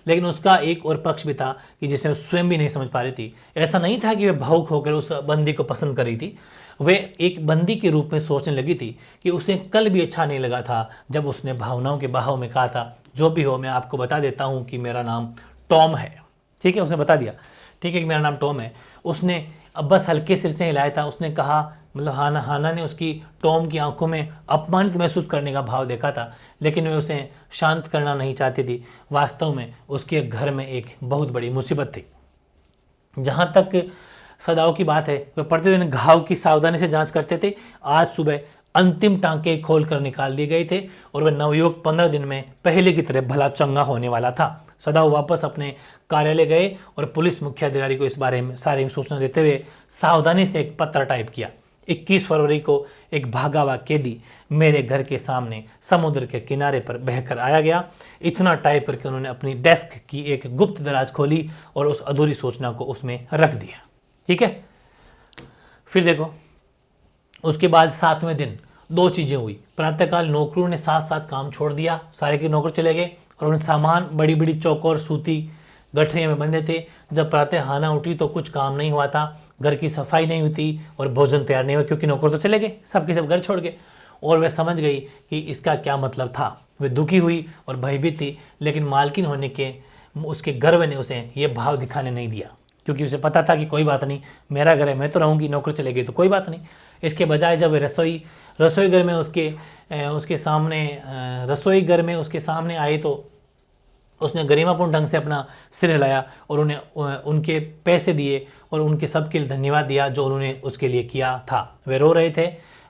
लेकिन उसका एक और पक्ष भी था कि जिसे स्वयं भी नहीं समझ पा रही थी। ऐसा नहीं था कि वे भावुक होकर उस बंदी को पसंद कर रही थी, वे एक बंदी के रूप में सोचने लगी थी कि उसे कल भी अच्छा नहीं लगा था जब उसने भावनाओं के बहाव में कहा था, जो भी हो मैं आपको बता देता हूँ कि मेरा नाम टॉम है, ठीक है। उसने बता दिया, ठीक है, कि मेरा नाम टॉम है। उसने अब बस हल्के सिर से हिलाया था। उसने कहा, मतलब हाना ने उसकी टॉम की आंखों में अपमानित महसूस करने का भाव देखा था, लेकिन वे उसे शांत करना नहीं चाहती थी। वास्तव में उसके घर में एक बहुत बड़ी मुसीबत थी। जहाँ तक सदाओं की बात है, वे प्रतिदिन घाव की सावधानी से जांच करते थे। आज सुबह अंतिम टांके खोल कर निकाल दिए गए थे और वह नवयुवक 15 दिन में पहले की तरह भला चंगा होने वाला था। सदाओ वापस अपने कार्यालय गए और पुलिस मुख्याधिकारी को इस बारे में सारी सूचना देते हुए सावधानी से एक पत्र टाइप किया। 21 फरवरी को एक भागा हुआ कैदी मेरे घर के सामने समुद्र के किनारे पर बहकर आया गया। इतना टाइप करके उन्होंने अपनी डेस्क की एक गुप्त दराज खोली और उस अधूरी सूचना को उसमें रख दिया। ठीक है, फिर देखो उसके बाद 7वें दिन 2 चीजें हुई। प्रातःकाल नौकरों ने साथ साथ काम छोड़ दिया, सारे के नौकर चले गए और उन सामान बड़ी बड़ी चौकोर सूती गठरियों में बंधे थे। जब प्रातः हाना उठी तो कुछ काम नहीं हुआ था, घर की सफाई नहीं हुई और भोजन तैयार नहीं हुआ, क्योंकि नौकर तो चले गए, सबके सब घर छोड़ गए। और वह समझ गई कि इसका क्या मतलब था। वह दुखी हुई और भयभीत थी, लेकिन मालकिन होने के उसके गर्व ने उसे ये भाव दिखाने नहीं दिया, क्योंकि उसे पता था कि कोई बात नहीं, मेरा घर है, मैं तो रहूँगी, नौकर चले गए तो कोई बात नहीं। इसके बजाय जब रसोई घर में उसके सामने आई तो उसने गरिमापूर्ण ढंग से अपना सिर हिलाया और उन्हें उनके पैसे दिए और उनके सबके लिए धन्यवाद दिया जो उन्होंने उसके लिए किया था। वे रो रहे थे,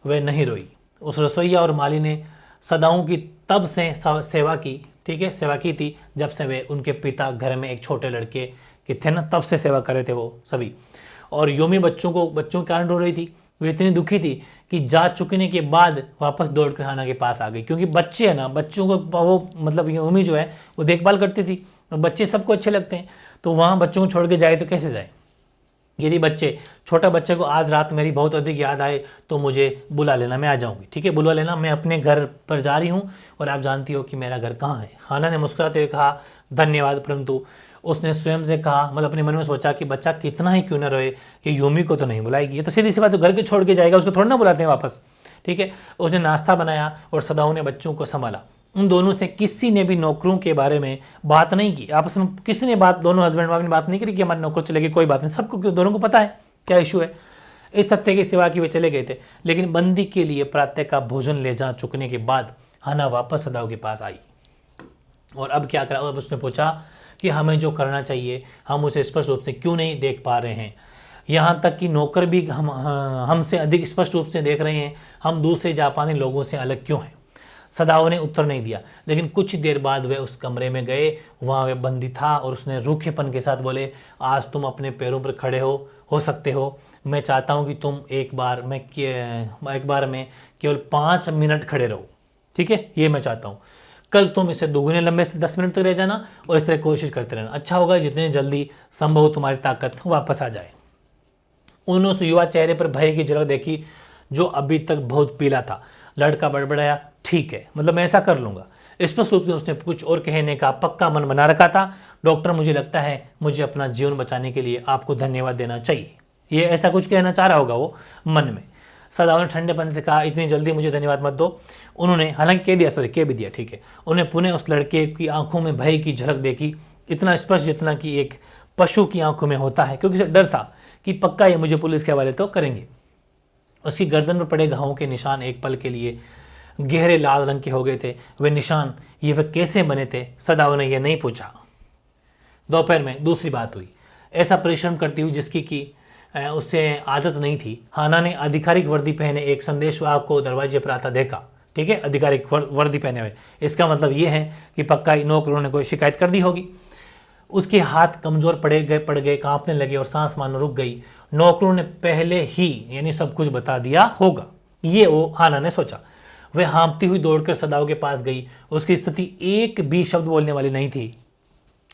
वे नहीं रोई। उस रसोईया और माली ने सदाओं की तब से सेवा की, ठीक है, सेवा की थी जब से वे उनके पिता घर में एक छोटे लड़के के थे ना, तब से सेवा कर रहे थे वो सभी। और योमी बच्चों के कारण रो रही थी। वे इतनी दुखी थी कि जा चुकने के बाद वापस दौड़कर हाना के पास आ गई, क्योंकि बच्चे हैं ना, बच्चों को वो मतलब योमी जो है वो देखभाल करती थी और बच्चे सबको अच्छे लगते हैं, तो वहाँ बच्चों को छोड़ के जाए तो कैसे जाए। यदि छोटा बच्चे को आज रात मेरी बहुत अधिक याद आए तो मुझे बुला लेना, मैं आ जाऊंगी, ठीक है, बुला लेना, मैं अपने घर पर जा रही हूँ और आप जानती हो कि मेरा घर कहाँ है। हाना ने मुस्कुराते हुए कहा धन्यवाद, परंतु उसने स्वयं से कहा, मतलब अपने मन में सोचा कि बच्चा कितना ही क्यों न रोए, ये यूमी को तो नहीं बुलाएगी, ये तो सीधी सी बात, तो घर के छोड़ के जाएगा, उसको थोड़ा ना बुलाते हैं वापस। ठीक है, उसने नाश्ता बनाया और सदाओं ने बच्चों को संभाला। उन दोनों से किसी ने भी नौकरों के बारे में बात नहीं की, आपस में किसी ने दोनों हस्बैंड वाइफ ने बात नहीं करी कि हमारे नौकर चले गए, कोई बात नहीं, सबको क्यों, दोनों को पता है क्या इशू है। इस तथ्य की सिवा कि वे चले गए थे, लेकिन बंदी के लिए प्रातः का भोजन ले जा चुकने के बाद हाना वापस सदाओं के पास आई और अब क्या करा, अब उसने पूछा कि हमें जो करना चाहिए हम उसे स्पष्ट रूप से क्यों नहीं देख पा रहे हैं। यहाँ तक कि नौकर भी हमसे अधिक स्पष्ट रूप से देख रहे हैं, हम दूसरे जापानी लोगों से अलग क्यों हैं। सदाओं ने उत्तर नहीं दिया, लेकिन कुछ देर बाद वे उस कमरे में गए, वहाँ वे बंदी था और उसने रूखेपन के साथ बोले, आज तुम अपने पैरों पर खड़े हो सकते हो, मैं चाहता हूँ कि तुम एक बार में केवल 5 मिनट खड़े रहो, ठीक है, ये मैं चाहता हूँ। कल तुम इसे दोगुने लंबे से 10 मिनट तक रह जाना और इस तरह कोशिश करते रहना, अच्छा होगा जितने जल्दी संभव हो तुम्हारी ताकत वापस आ जाए। उन्होंने उस युवा चेहरे पर भय की झलक देखी जो अभी तक बहुत पीला था। लड़का बड़बड़ाया, ठीक है, मतलब मैं ऐसा कर लूँगा। स्पष्ट रूप से उसने कुछ और कहने का पक्का मन बना रखा था। डॉक्टर, मुझे लगता है मुझे अपना जीवन बचाने के लिए आपको धन्यवाद देना चाहिए, ये ऐसा कुछ कहना चाह रहा होगा वो मन में। सदाओं ने ठंडेपन से कहा, इतनी जल्दी मुझे धन्यवाद मत दो। उन्होंने हालांकि कह भी दिया, ठीक है। उन्हें पुनः उस लड़के की आंखों में भय की झलक देखी, इतना स्पष्ट जितना कि एक पशु की आंखों में होता है, क्योंकि उसे डर था कि पक्का ये मुझे पुलिस के हवाले तो करेंगे। उसकी गर्दन पर पड़े घावों के निशान एक पल के लिए गहरे लाल रंग के हो गए थे। वे निशान ये वे कैसे बने थे, सदाओं ने यह नहीं पूछा। दोपहर में दूसरी बात हुई, ऐसा परिश्रम करती हुई जिसकी कि उससे आदत नहीं थी। हाना ने आधिकारिक वर्दी पहने एक संदेशवाहक को दरवाजे पर आता देखा, ठीक है, आधिकारिक वर्दी पहने हुए, इसका मतलब ये है कि पक्का नौकरों ने कोई शिकायत कर दी होगी। उसके हाथ कमजोर पड़ गए, कांपने लगे और सांस मारना रुक गई। नौकरों ने पहले ही यानी सब कुछ बता दिया होगा, ये वो हाना ने सोचा। वह हाँपती हुई दौड़कर सदाओं के पास गई। उसकी स्थिति एक भी शब्द बोलने वाली नहीं थी,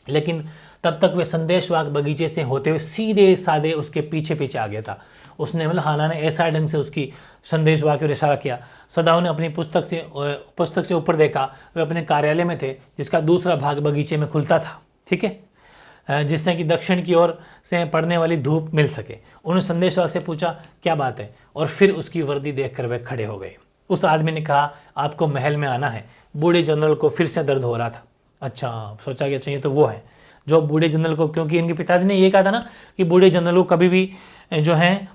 लेकिन तब तक वह संदेशवाहक बगीचे से होते हुए सीधे साधे उसके पीछे पीछे आ गया था। उसने मतलब हाना ने ऐसा ढंग से उसकी संदेशवाहक की ओर इशारा किया। सदाओं ने अपनी पुस्तक से ऊपर देखा। वे अपने कार्यालय में थे, जिसका दूसरा भाग बगीचे में खुलता था, ठीक है, जिससे कि दक्षिण की ओर से पड़ने वाली धूप मिल सके। उन्होंने संदेशवाहक से पूछा, क्या बात है, और फिर उसकी वर्दी देखकर वे खड़े हो गए। उस आदमी ने कहा, आपको महल में आना है। बूढ़े जनरल को फिर से दर्द हो रहा था। अच्छा, सोचा कि चाहिए तो वो है जो बूढ़े जनरल को, क्योंकि इनके पिताजी ने ये कहा था ना कि बूढ़े जनरल को कभी भी जो है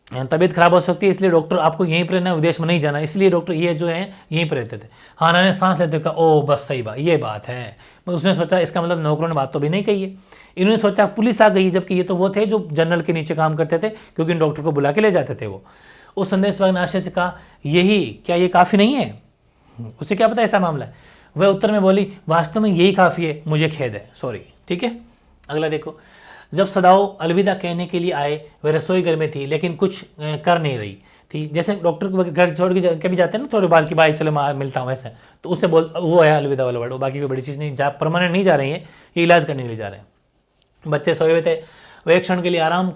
तबीयत खराब हो सकती है, इसलिए डॉक्टर आपको यहीं पर रहना, विदेश में नहीं जाना, इसलिए डॉक्टर ये जो है यहीं पर रहते थे। हाना ने सांस लेते कहा, ओ बस सही बात, ये बात है। उसने सोचा इसका मतलब नौकरों ने बात तो भी नहीं कही है। इन्होंने सोचा पुलिस आ गई, जबकि ये तो वो थे जो जनरल के नीचे काम करते थे, क्योंकि इन डॉक्टर को बुला के ले जाते थे वो। उस संदेशवाहक ने आश्चर्य से कहा, यही क्या, ये काफ़ी नहीं है? उसे क्या पता ऐसा मामला है। वह उत्तर में बोली, वास्तव में यही काफ़ी है, मुझे खेद है, सॉरी। ठीक है, अगला देखो। जब सदाओ अलविदा कहने के लिए आए, वह रसोई घर में थी, लेकिन कुछ कर नहीं रही थी। जैसे डॉक्टर को घर छोड़ के कभी जाते हैं ना थोड़ी बार की, भाई चलो मैं मिलता हूँ, ऐसे तो उससे बोल, वो है अलविदा वाला वर्ड, वो बाकी कोई बड़ी चीज़ नहीं, परमानेंट नहीं जा रही है, ये इलाज करने के लिए जा रहे हैं। बच्चे सोए हुए थे, वे एक क्षण के लिए आराम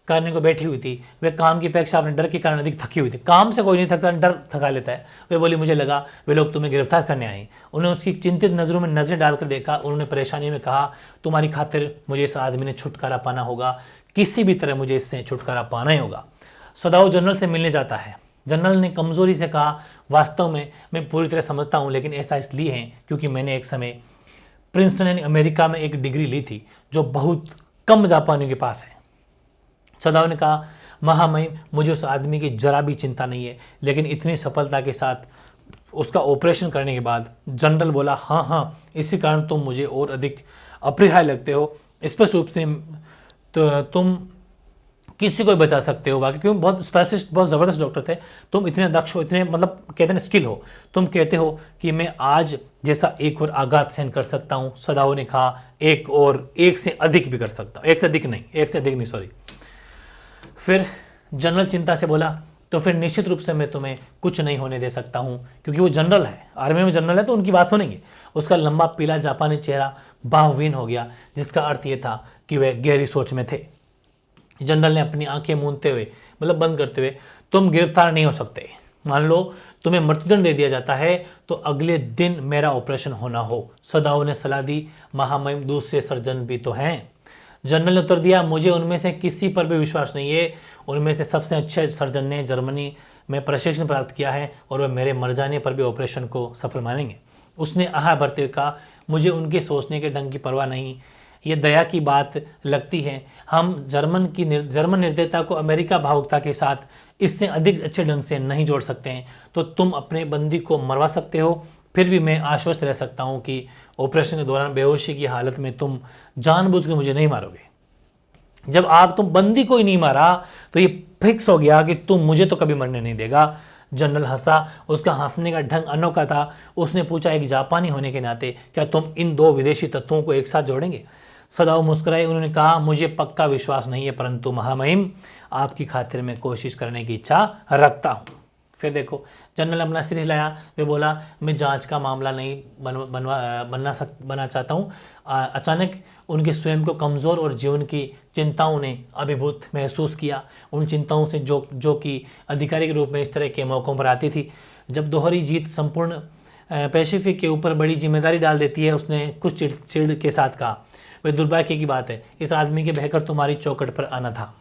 करने को बैठी हुई थी। वे काम की अपेक्षा अपने डर के कारण अधिक थकी हुई थी। काम से कोई नहीं थकता, डर थका लेता है। वे बोली, मुझे लगा वे लोग तुम्हें गिरफ्तार करने आए। उन्होंने उसकी चिंतित नज़रों में नजरें डालकर देखा। उन्होंने परेशानी में कहा, तुम्हारी खातिर मुझे इस आदमी ने छुटकारा पाना होगा, किसी भी तरह मुझे इससे छुटकारा पाना ही होगा। सदाओ जनरल से मिलने जाता है। जनरल ने कमजोरी से कहा, वास्तव में मैं पूरी तरह समझता हूँ, लेकिन ऐसा इसलिए है क्योंकि मैंने एक समय प्रिंसटन यानी अमेरिका में एक डिग्री ली थी जो बहुत कम जापानियों के पास है। सदाओ ने कहा, महामहिम, मुझे उस आदमी की जरा भी चिंता नहीं है, लेकिन इतनी सफलता के साथ उसका ऑपरेशन करने के बाद। जनरल बोला, हाँ हाँ, इसी कारण तुम मुझे और अधिक अप्रिय लगते हो। स्पष्ट रूप से तो तुम किसी को भी बचा सकते हो, बाकी क्यों, बहुत स्पेशलिस्ट, बहुत ज़बरदस्त डॉक्टर थे। तुम इतने दक्ष हो, इतने मतलब कहते हैं स्किल हो। तुम कहते हो कि मैं आज जैसा एक और आघात सहन कर सकता हूँ। सदाओ ने कहा, एक से अधिक भी कर सकता हूँ, एक से अधिक नहीं, सॉरी। फिर जनरल चिंता से बोला, तो फिर निश्चित रूप से मैं तुम्हें कुछ नहीं होने दे सकता हूँ, क्योंकि वो जनरल है, आर्मी में जनरल है, तो उनकी बात सुनेंगे। उसका लंबा पीला जापानी चेहरा भावहीन हो गया, जिसका अर्थ ये था कि वे गहरी सोच में थे। जनरल ने अपनी आंखें मूंदते हुए, मतलब बंद करते हुए, तुम गिरफ्तार नहीं हो सकते। मान लो तुम्हें मृत्युदंड दे दिया जाता है तो अगले दिन मेरा ऑपरेशन होना हो। सदाओ ने सलाह दी, महामहिम, दूसरे सर्जन भी तो हैं। जनरल ने उत्तर दिया, मुझे उनमें से किसी पर भी विश्वास नहीं है। उनमें से सबसे अच्छे सर्जन ने जर्मनी में प्रशिक्षण प्राप्त किया है और वह मेरे मर जाने पर भी ऑपरेशन को सफल मानेंगे। उसने आह भरते हुए कहा, मुझे उनके सोचने के ढंग की परवाह नहीं, ये दया की बात लगती है। हम जर्मन निर्दयता को अमेरिका भावुकता के साथ इससे अधिक अच्छे ढंग से नहीं जोड़ सकते हैं। तो तुम अपने बंदी को मरवा सकते हो, फिर भी मैं आश्वस्त रह सकता हूँ कि ऑपरेशन के दौरान बेहोशी की हालत में तुम जानबूझकर मुझे नहीं मारोगे। जब तुम बंदी को ही नहीं मारा तो ये फिक्स हो गया कि तुम मुझे तो कभी मरने नहीं देगा। जनरल हंसा, उसका हंसने का ढंग अनोखा था। उसने पूछा, एक जापानी होने के नाते क्या तुम इन दो विदेशी तत्वों को एक साथ जोड़ेंगे? सदाओ मुस्कुराए। उन्होंने कहा, मुझे पक्का विश्वास नहीं है, परंतु महामहिम, आपकी खातिर मैं कोशिश करने की इच्छा रखता हूँ। फिर देखो, जनरल अपना सिर हिलाया। वे बोला, मैं जांच का मामला नहीं बनना चाहता हूँ। अचानक उनके स्वयं को कमज़ोर और जीवन की चिंताओं ने अभिभूत महसूस किया। उन चिंताओं से जो कि अधिकारी के रूप में इस तरह के मौक़ों पर आती थी। जब दोहरी जीत संपूर्ण पैसिफिक के ऊपर बड़ी जिम्मेदारी डाल देती है, उसने कुछ चिड़ के साथ कहा, वह दुर्भाग्य की बात है, इस आदमी के बहकर तुम्हारी चौखट पर आना था।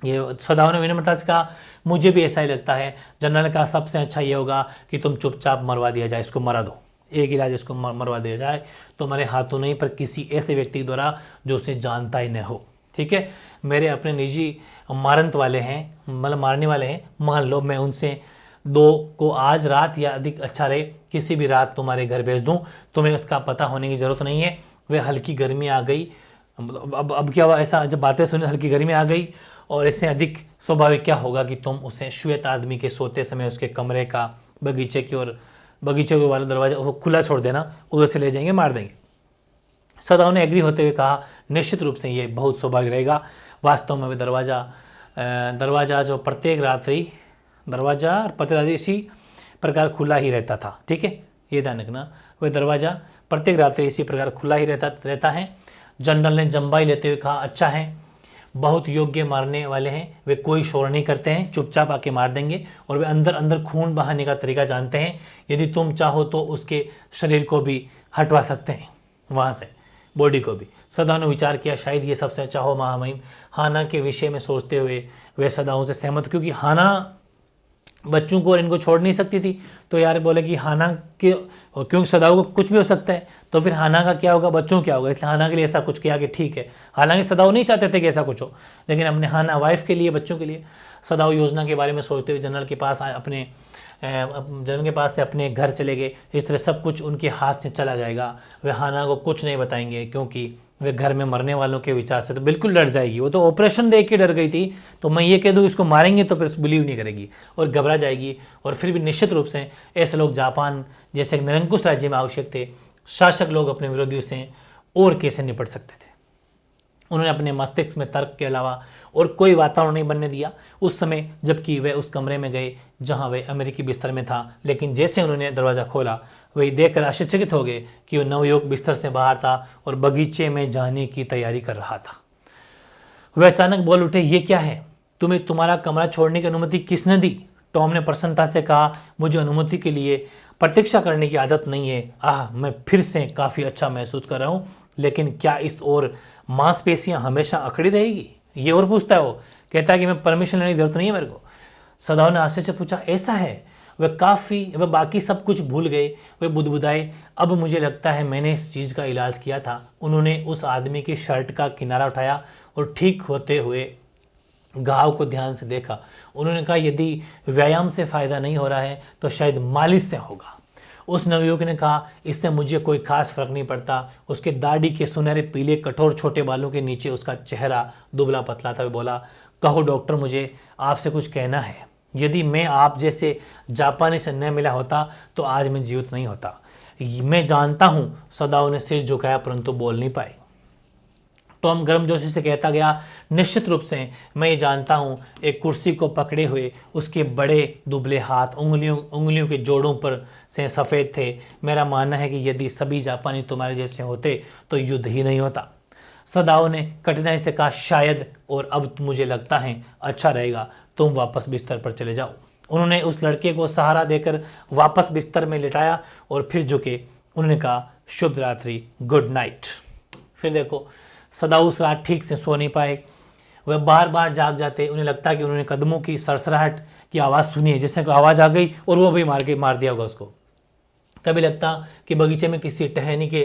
ये सदाओ ने विनम्रता से कहा, मुझे भी ऐसा ही लगता है। जनरल ने कहा, सबसे अच्छा ये होगा कि तुम चुपचाप मरवा दिया जाए, इसको मरा दो। एक इलाज, इसको मरवा दिया जाए, तुम्हारे हाथों नहीं, पर किसी ऐसे व्यक्ति द्वारा जो उसे जानता ही न हो। ठीक है, मेरे अपने निजी मारंत वाले हैं, मतलब मारने वाले हैं। मान लो मैं उनसे दो को आज रात या अधिक अच्छा रहे किसी भी रात तुम्हारे घर भेज दूँ, तुम्हें उसका पता होने की ज़रूरत नहीं है। वह हल्की गर्मी आ गई। अब क्या हुआ, ऐसा जब बातें सुनी, हल्की गर्मी आ गई, और इससे अधिक स्वाभाविक क्या होगा कि तुम उसे श्वेत आदमी के सोते समय उसके कमरे का बगीचे वाला दरवाजा वो खुला छोड़ देना, उधर से ले जाएंगे, मार देंगे। सदाओ ने एग्री होते हुए कहा, निश्चित रूप से ये बहुत सौभाग्य रहेगा। वास्तव में वे दरवाज़ा जो प्रत्येक रात्रि इसी प्रकार खुला ही रहता था। ठीक है, ये ध्यान रखना, वह दरवाज़ा प्रत्येक रात्रि इसी प्रकार खुला ही रहता है। जनरल ने जम्बाई लेते हुए कहा, अच्छा है, बहुत योग्य मारने वाले हैं, वे कोई शोर नहीं करते हैं, चुपचाप आके मार देंगे, और वे अंदर अंदर खून बहाने का तरीका जानते हैं। यदि तुम चाहो तो उसके शरीर को भी हटवा सकते हैं, वहाँ से बॉडी को भी। सदाओ ने विचार किया, शायद ये सबसे अच्छा हो महामहिम। हाना के विषय में सोचते हुए वे सदाओं से सहमत, क्योंकि हाना बच्चों को और इनको छोड़ नहीं सकती थी। तो यार बोले कि हाना के, और क्योंकि सदाऊ को कुछ भी हो सकता है, तो फिर हाना का क्या होगा, बच्चों क्या होगा, इसलिए हाना के लिए ऐसा कुछ किया कि ठीक है। हालांकि सदाऊ नहीं चाहते थे कि ऐसा कुछ हो, लेकिन अपने हाना वाइफ के लिए, बच्चों के लिए सदाऊ योजना के बारे में सोचते हुए जनरल के पास अपने जनरल के पास से अपने घर चले गए। इस तरह सब कुछ उनके हाथ से चला जाएगा, वे हाना को कुछ नहीं बताएंगे, क्योंकि वे घर में मरने वालों के विचार से तो बिल्कुल डर जाएगी। वो तो ऑपरेशन देख के डर गई थी, तो मैं ये कह दूँ इसको मारेंगे तो फिर बिलीव नहीं करेगी और घबरा जाएगी। और फिर भी निश्चित रूप से ऐसे लोग जापान जैसे एक निरंकुश राज्य में आवश्यक थे। शासक लोग अपने विरोधियों से और कैसे निपट सकते थे। उन्होंने अपने मस्तिष्क में तर्क के अलावा और कोई वातावरण नहीं बनने दिया उस समय, जबकि वे उस कमरे में गए जहां वे अमेरिकी बिस्तर में था। लेकिन जैसे उन्होंने दरवाज़ा खोला, वही देखकर आश्चर्यचकित हो गए कि वह नवयुवक बिस्तर से बाहर था और बगीचे में जाने की तैयारी कर रहा था। वे अचानक बोल उठे, ये क्या है? तुम्हें तुम्हारा कमरा छोड़ने की अनुमति किसने दी? टॉम ने प्रसन्नता से कहा, मुझे अनुमति के लिए प्रतीक्षा करने की आदत नहीं है। मैं फिर से काफ़ी अच्छा महसूस कर रहा हूँ, लेकिन क्या इस और मांसपेशियां हमेशा अकड़ी रहेगी? ये और पूछता है वो, कहता है कि मैं परमिशन लेने की जरूरत नहीं है मेरे को। सदाऊ ने आश्चर्य से पूछा, ऐसा है? वह बाकी सब कुछ भूल गए। वे बुदबुदाए, अब मुझे लगता है मैंने इस चीज़ का इलाज किया था। उन्होंने उस आदमी की शर्ट का किनारा उठाया और ठीक होते हुए घाव को ध्यान से देखा। उन्होंने कहा, यदि व्यायाम से फ़ायदा नहीं हो रहा है तो शायद मालिश से होगा। उस नवयुवक ने कहा, इससे मुझे कोई खास फर्क नहीं पड़ता। उसके दाढ़ी के सुनहरे पीले कठोर छोटे बालों के नीचे उसका चेहरा दुबला पतला था। बोला, कहो डॉक्टर, मुझे आपसे कुछ कहना है। यदि मैं आप जैसे जापानी से न मिला होता तो आज मैं जीवित नहीं होता। मैं जानता हूँ। सदाऊ ने सिर झुकाया परंतु बोल नहीं पाई। टॉम गर्मजोशी से कहता गया, निश्चित रूप से मैं ये जानता हूँ। एक कुर्सी को पकड़े हुए उसके बड़े दुबले हाथ उंगलियों के जोड़ों पर से सफ़ेद थे। मेरा मानना है कि यदि सभी जापानी तुम्हारे जैसे होते तो युद्ध ही नहीं होता। सदाऊ ने कठिनाई से कहा, शायद, और अब मुझे लगता है अच्छा रहेगा तुम वापस बिस्तर पर चले जाओ। उन्होंने उस लड़के को सहारा देकर वापस बिस्तर में लिटाया और फिर झुके। उन्होंने कहा, शुभ रात्रि, गुड नाइट। फिर देखो, सदाऊ उस रात ठीक से सो नहीं पाए। वह बार बार जाग जाते। उन्हें लगता कि उन्होंने कदमों की सरसराहट की आवाज़ सुनी है, जैसे कोई आवाज़ आ गई और वो भी मार दिया होगा उसको। कभी लगता कि बगीचे में किसी टहनी के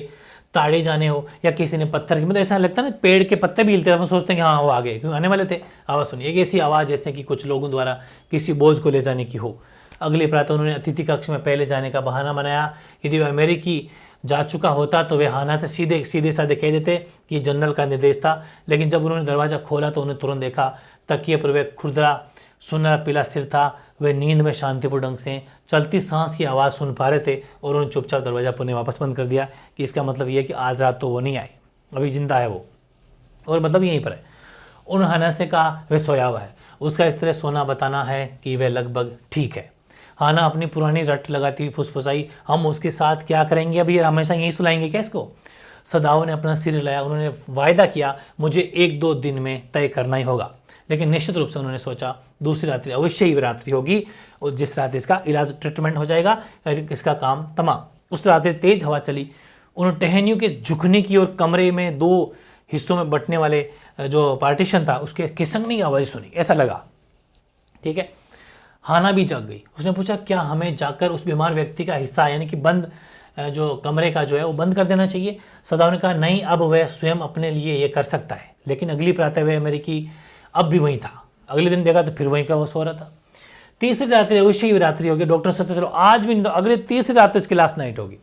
ताड़े जाने हो या किसी ने पत्थर की, मतलब ऐसा लगता ना पेड़ के पत्ते भी हिलते हैं, हम सोचते हैं कि हाँ वो आ गए, क्योंकि आने वाले थे। आवाज़ सुनी, एक ऐसी आवाज़ जैसे कि कुछ लोगों द्वारा किसी बोझ को ले जाने की हो। अगले प्रातः उन्होंने अतिथि कक्ष में पहले जाने का बहाना बनाया। यदि वह अमेरिकी जा चुका होता तो वे हाना से सीधे साधे कह देते कि जनरल का निर्देश था। लेकिन जब उन्होंने दरवाज़ा खोला तो उन्हें तुरंत देखा तकिए पर वह खुरदरा सुनहरा पीला सिर था। वे नींद में शांतिपूर्ण ढंग से चलती सांस की आवाज़ सुन पा रहे थे और उन्होंने चुपचाप दरवाज़ा पुनः वापस बंद कर दिया कि इसका मतलब ये है कि आज रात तो वो नहीं आए, अभी जिंदा है वो, और मतलब यहीं पर है। उन हाना से कहा, वह सोया हुआ है, उसका इस तरह सोना बताना है कि वह लगभग ठीक है। हाना अपनी पुरानी रट लगाती हुई फुसफुसाई, हम उसके साथ क्या करेंगे, अभी हमेशा यहीं सुलाएंगे क्या इसको? सदाऊ ने अपना सिर हिलाया। उन्होंने वायदा किया, मुझे 1-2 दिन में तय करना ही होगा। लेकिन निश्चित रूप से उन्होंने सोचा दूसरी रात्रि अवश्य ही रात्रि होगी और जिस रात इसका इलाज ट्रीटमेंट हो जाएगा और इसका काम तमाम। उस रात्रि तेज हवा चली। उन्होंने टहनियों के झुकने की और कमरे में 2 हिस्सों में बंटने वाले जो पार्टीशन था उसके खिसकने की आवाज़ सुनी, ऐसा लगा। ठीक है, हाना भी जाग गई। उसने पूछा, क्या हमें जाकर उस बीमार व्यक्ति का हिस्सा यानी कि बंद जो कमरे का जो है वो बंद कर देना चाहिए? सदाऊ ने कहा, नहीं, अब वह स्वयं अपने लिए ये कर सकता है। लेकिन अगली प्रातः वह अमेरिकी अब भी वहीं था। अगले दिन देखा तो फिर वहीं का वो सो रहा था। तीसरी रात्रि अवश्य ही रात्रि होगी। डॉक्टर सोचा चलो आज भी नहीं तो अगले तीसरी रात तो इसकी लास्ट नाइट होगी।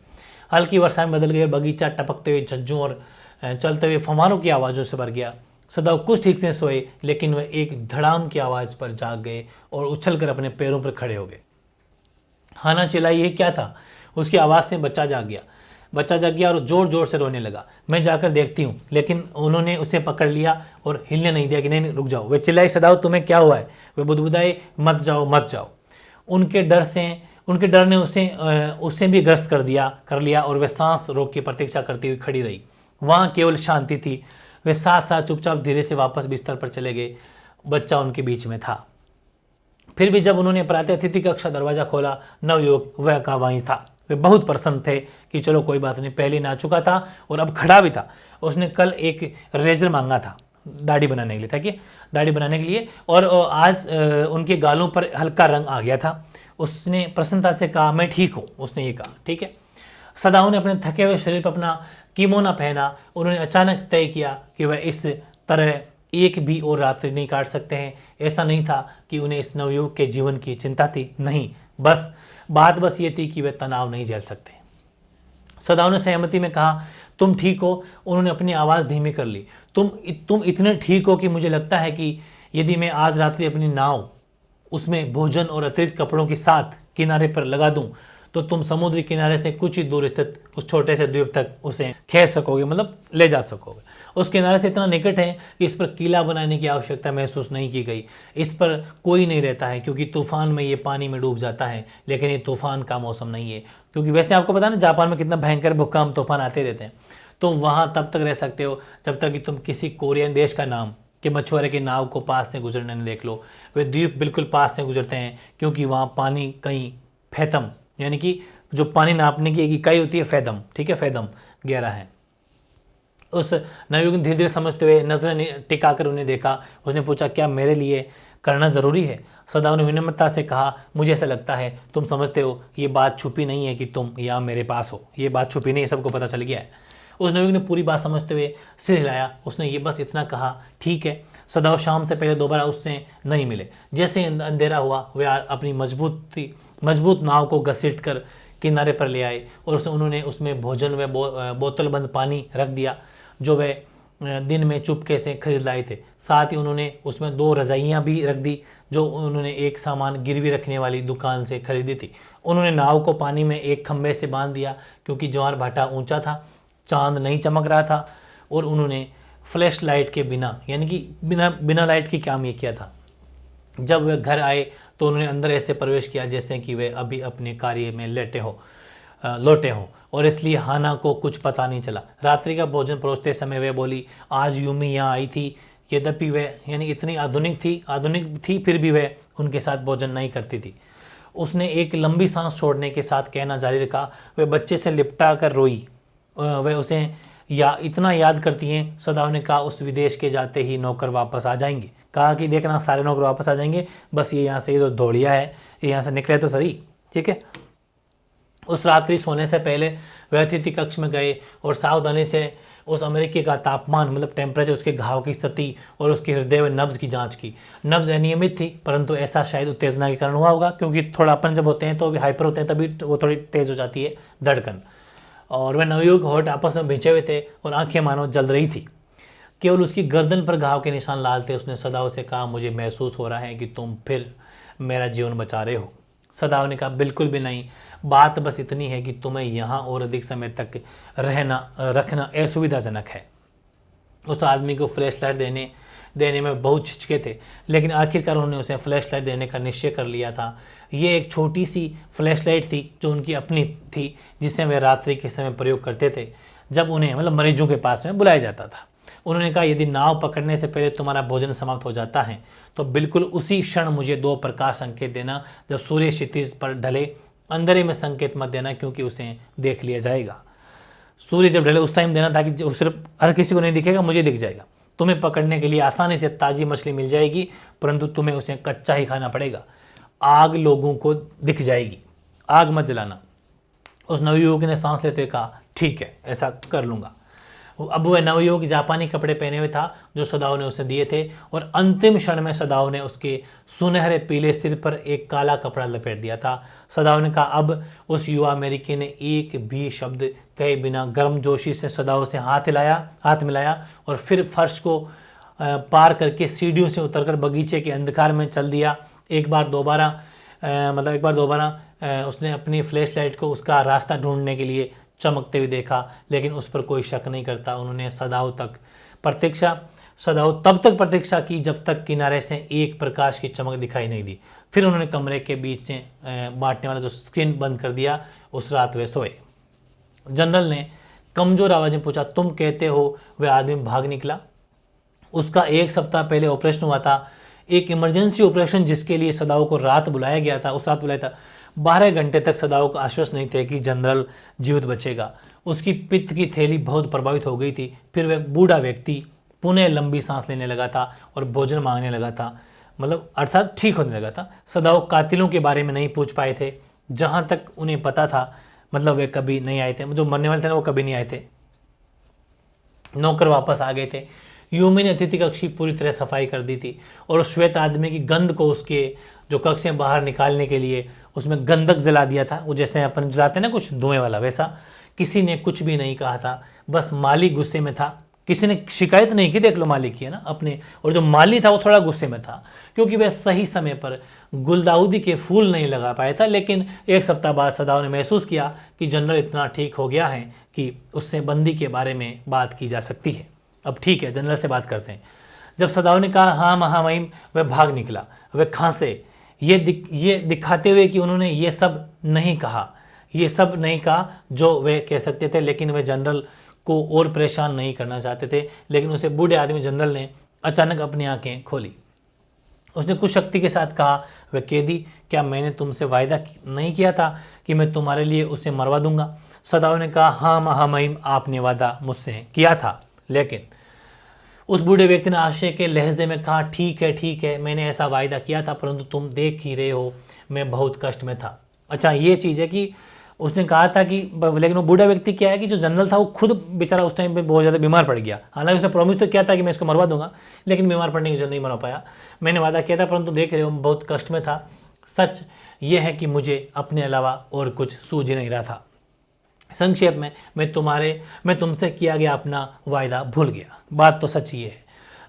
हल्की वर्षा में बदल गई। बगीचा टपकते हुए झज्जों और चलते हुए फव्वारों की आवाज़ों से भर गया। सदाऊ कुछ ठीक से सोए, लेकिन वह एक धड़ाम की आवाज़ पर जाग गए और उछलकर अपने पैरों पर खड़े हो गए। हाना चिल्लाई, ये क्या था? उसकी आवाज़ से बच्चा जाग गया और ज़ोर ज़ोर से रोने लगा। मैं जाकर देखती हूँ। लेकिन उन्होंने उसे पकड़ लिया और हिलने नहीं दिया कि नहीं रुक जाओ। वे चिल्लाई, सदाऊ तुम्हें क्या हुआ है? वे बुदबुदाए, मत जाओ। उनके डर ने उसे भी ग्रस्त कर लिया और वह सांस रोक के प्रतीक्षा करती हुई खड़ी रही। वहाँ केवल शांति थी। वे साथ चुपचाप धीरे से वापस बिस्तर पर चले गए। बच्चा उनके बीच में था। फिर भी जब उन्होंने प्रातः अतिथि कक्ष का दरवाजा खोला, नवयुवक वह का वहीं था। वे बहुत प्रसन्न थे कि चलो कोई बात नहीं, पहले ना चुका था और अब खड़ा भी था। उसने कल एक रेजर मांगा था। दाढ़ी बनाने के लिए, ठीक है, दाढ़ी बनाने के लिए। और आज उनके गालों पर हल्का रंग आ गया था। उसने प्रसन्नता से कहा, मैं ठीक हूँ, उसने ये कहा, ठीक है। सदाओं ने अपने थके हुए शरीर पर अपना किमोना पहना। उन्होंने अचानक तय किया कि वह इस तरह एक भी और रात्रि नहीं काट सकते हैं। ऐसा नहीं था कि उन्हें इस नवयुवक के जीवन की चिंता थी, नहीं, बात ये थी कि वे तनाव नहीं झेल सकते। सदाओं ने सहमति में कहा, तुम ठीक हो। उन्होंने अपनी आवाज़ धीमी कर ली। तुम इतने ठीक हो कि मुझे लगता है कि यदि मैं आज रात्रि अपनी नाव उसमें भोजन और अतिरिक्त कपड़ों के साथ किनारे पर लगा दूं तो तुम समुद्री किनारे से कुछ ही दूर स्थित उस छोटे से द्वीप तक उसे खींच सकोगे, मतलब ले जा सकोगे। उस किनारे से इतना निकट है कि इस पर किला बनाने की आवश्यकता महसूस नहीं की गई। इस पर कोई नहीं रहता है क्योंकि तूफान में ये पानी में डूब जाता है, लेकिन ये तूफान का मौसम नहीं है, क्योंकि वैसे आपको पता है ना जापान में कितना भयंकर भूकंप तूफान आते रहते हैं। तुम वहाँ तब तक रह सकते हो जब तक कि तुम किसी कोरियन देश का नाम कि मछुआरे की नाव को पास से गुजरने न देख लो। वे द्वीप बिल्कुल पास से गुजरते हैं क्योंकि वहाँ पानी कहीं फैथम, यानी कि जो पानी नापने की एक इकाई होती है फैथम, ठीक है, फैथम गहरा है। उस नवयुवक ने धीरे धीरे समझते हुए नजरें टिकाकर उन्हें देखा। उसने पूछा, क्या मेरे लिए करना ज़रूरी है? सदाओं ने विनम्रता से कहा, मुझे ऐसा लगता है तुम समझते हो, ये बात छुपी नहीं है कि तुम यहाँ मेरे पास हो, ये बात छुपी नहीं है, सबको पता चल गया है। उस नवयुवक ने पूरी बात समझते हुए सिर हिलाया। उसने ये बस इतना कहा, ठीक है। सदाओं शाम से पहले दोबारा उससे नहीं मिले। जैसे अंधेरा हुआ वे अपनी मजबूत नाव को घसीट कर किनारे पर ले आए और उन्होंने उसमें भोजन व बोतल बंद पानी रख दिया जो वे दिन में चुपके से खरीद लाए थे। साथ ही उन्होंने उसमें 2 रजाइयाँ भी रख दी जो उन्होंने एक सामान गिरवी रखने वाली दुकान से खरीदी थी। उन्होंने नाव को पानी में एक खंभे से बांध दिया क्योंकि ज्वार भाटा ऊंचा था, चांद नहीं चमक रहा था और उन्होंने फ्लैश लाइट के बिना, यानी कि बिना लाइट के काम ये किया था। जब वे घर आए तो उन्होंने अंदर ऐसे प्रवेश किया जैसे कि वे अभी अपने कार्य में लौटे हों और इसलिए हाना को कुछ पता नहीं चला। रात्रि का भोजन परोसते समय वे बोली, आज यूमी यहाँ आई थी। यद्यपि वे यानी इतनी आधुनिक थी फिर भी वे उनके साथ भोजन नहीं करती थी। उसने एक लंबी सांस छोड़ने के साथ कहना जारी रखा, वे बच्चे से लिपटा कर रोई। वे उसे इतना याद करती हैं। सदाओं ने कहा, उस विदेश के जाते ही नौकर वापस आ जाएंगे। कहा कि देखना सारे नौकर वापस आ जाएंगे, बस ये यहाँ से ये जो दौड़िया है ये यहाँ से निकले तो सही, ठीक है। उस रात्रि सोने से पहले वह अतिथि कक्ष में गए और सावधानी से उस अमेरिकी का तापमान, मतलब टेम्परेचर, उसके घाव की स्थिति और उसके हृदय व नब्ज की जांच की। नब्ज अनियमित थी, परंतु ऐसा शायद उत्तेजना के कारण हुआ होगा, क्योंकि थोड़ा अपन जब होते हैं तो अभी हाइपर होते हैं तभी वो थोड़ी तेज हो जाती है धड़कन। और वह नवयुवक होठ आपस में भिंचे हुए थे और आंखें मानो जल रही थी। केवल उसकी गर्दन पर घाव के निशान लाल थे। उसने सदाओं से कहा, मुझे महसूस हो रहा है कि तुम फिर मेरा जीवन बचा रहे हो। सदाओं ने कहा, बिल्कुल भी नहीं, बात बस इतनी है कि तुम्हें यहाँ और अधिक समय तक रखना असुविधाजनक है। उस आदमी को फ्लैश लाइट देने में बहुत झिझके थे, लेकिन आखिरकार उन्होंने उसे फ्लैश लाइट देने का निश्चय कर लिया था। ये एक छोटी सी फ्लैश लाइट थी जो उनकी अपनी थी, जिसे वे रात्रि के समय प्रयोग करते थे जब उन्हें, मतलब मरीजों के पास में बुलाया जाता था। उन्होंने कहा, यदि नाव पकड़ने से पहले तुम्हारा भोजन समाप्त हो जाता है तो बिल्कुल उसी क्षण मुझे 2 प्रकाश संकेत देना। जब सूर्य क्षितिज पर ढले, अंधेरे में संकेत मत देना क्योंकि उसे देख लिया जाएगा। सूर्य जब ढले उस टाइम देना ताकि जो सिर्फ हर किसी को नहीं दिखेगा, मुझे दिख जाएगा। तुम्हें पकड़ने के लिए आसानी से ताज़ी मछली मिल जाएगी, परंतु तुम्हें उसे कच्चा ही खाना पड़ेगा। आग लोगों को दिख जाएगी, आग मत जलाना। उस नवयुवक ने सांस लेते हुए कहा, ठीक है, ऐसा कर लूँगा। अब वह नवयुवक जापानी कपड़े पहने हुए था जो सदाओं ने उसे दिए थे और अंतिम क्षण में सदाओं ने उसके सुनहरे पीले सिर पर एक काला कपड़ा लपेट दिया था। सदाओं ने कहा, अब उस युवा अमेरिकी ने एक भी शब्द कहे बिना गर्मजोशी से सदाओं से हाथ मिलाया और फिर फर्श को पार करके सीढ़ियों से उतरकर बगीचे के अंधकार में चल दिया। एक बार दोबारा उसने अपनी फ्लैश लाइट को उसका रास्ता ढूंढने के लिए चमकते हुए देखा, लेकिन उस पर कोई शक नहीं करता। उन्होंने सदाओं तब तक प्रतीक्षा की जब तक किनारे से एक प्रकाश की चमक दिखाई नहीं दी। फिर उन्होंने कमरे के बीच से बांटने वाला जो स्क्रीन बंद कर दिया। उस रात वे सोए। जनरल ने कमजोर आवाज में पूछा, तुम कहते हो वह आदमी भाग निकला? उसका 1 सप्ताह पहले ऑपरेशन हुआ था, एक इमरजेंसी ऑपरेशन जिसके लिए सदाओं को रात बुलाया गया था। 12 घंटे तक सदाओं को आश्वस्त नहीं थे कि जनरल जीवित बचेगा। उसकी पित्त की थैली बहुत प्रभावित हो गई थी। फिर वह बूढ़ा व्यक्ति पुनः लंबी सांस लेने लगा था और भोजन मांगने लगा था, मतलब अर्थात ठीक होने लगा था। सदाओ कातिलों के बारे में नहीं पूछ पाए थे, जहाँ तक उन्हें पता था, मतलब वे कभी नहीं आए थे, जो मरने वाले थे ना वो कभी नहीं आए थे। नौकर वापस आ गए थे। यूमी ने अतिथि कक्ष की पूरी तरह सफाई कर दी थी और उस श्वेत आदमी की गंध को उसके जो कक्ष से बाहर निकालने के लिए उसमें गंधक जला दिया था, वो जैसे अपन जलाते ना कुछ धुएं वाला, वैसा। किसी ने कुछ भी नहीं कहा था, बस माली गुस्से में था। किसी ने शिकायत नहीं की, देख लो मालिक की है ना अपने, और जो माली था वो थोड़ा गुस्से में था क्योंकि वह सही समय पर गुलदाउदी के फूल नहीं लगा पाया था। लेकिन एक सप्ताह बाद सदाओं ने महसूस किया कि जनरल इतना ठीक हो गया है कि उससे बंदी के बारे में बात की जा सकती है। अब ठीक है, जनरल से बात करते हैं। जब सदाओं ने कहा हाँ महामहिम, वह भाग निकला। वह खांसे, ये दिखाते हुए कि उन्होंने ये सब नहीं कहा जो वे कह सकते थे, लेकिन वे जनरल को और परेशान नहीं करना चाहते थे। लेकिन उसे बूढ़े आदमी जनरल ने अचानक अपनी आंखें खोली। उसने कुछ शक्ति के साथ कहा, वह कैदी, क्या मैंने तुमसे वायदा नहीं किया था कि मैं तुम्हारे लिए उसे मरवा दूंगा? सदाओं ने कहा हाँ महामहिम, आपने वादा मुझसे किया था। लेकिन उस बूढ़े व्यक्ति ने आश्चर्य के लहजे में कहा ठीक है, मैंने ऐसा वायदा किया था, परंतु तुम देख ही रहे हो मैं बहुत कष्ट में था। अच्छा, ये चीज़ है कि उसने कहा था कि, लेकिन वो बूढ़ा व्यक्ति क्या है कि जो जनरल था वो खुद बेचारा उस टाइम पे बहुत ज़्यादा बीमार पड़ गया। हालांकि उसने प्रॉमिस तो किया था कि मैं इसको मरवा दूंगा, लेकिन बीमार पड़ने की वजह नहीं मरवा पाया। मैंने वादा किया था, परंतु देख रहे हो बहुत कष्ट में था। सच ये है कि मुझे अपने अलावा और कुछ सूझ नहीं रहा था। संक्षेप में मैं तुमसे किया गया अपना वायदा भूल गया। बात तो सच ही है।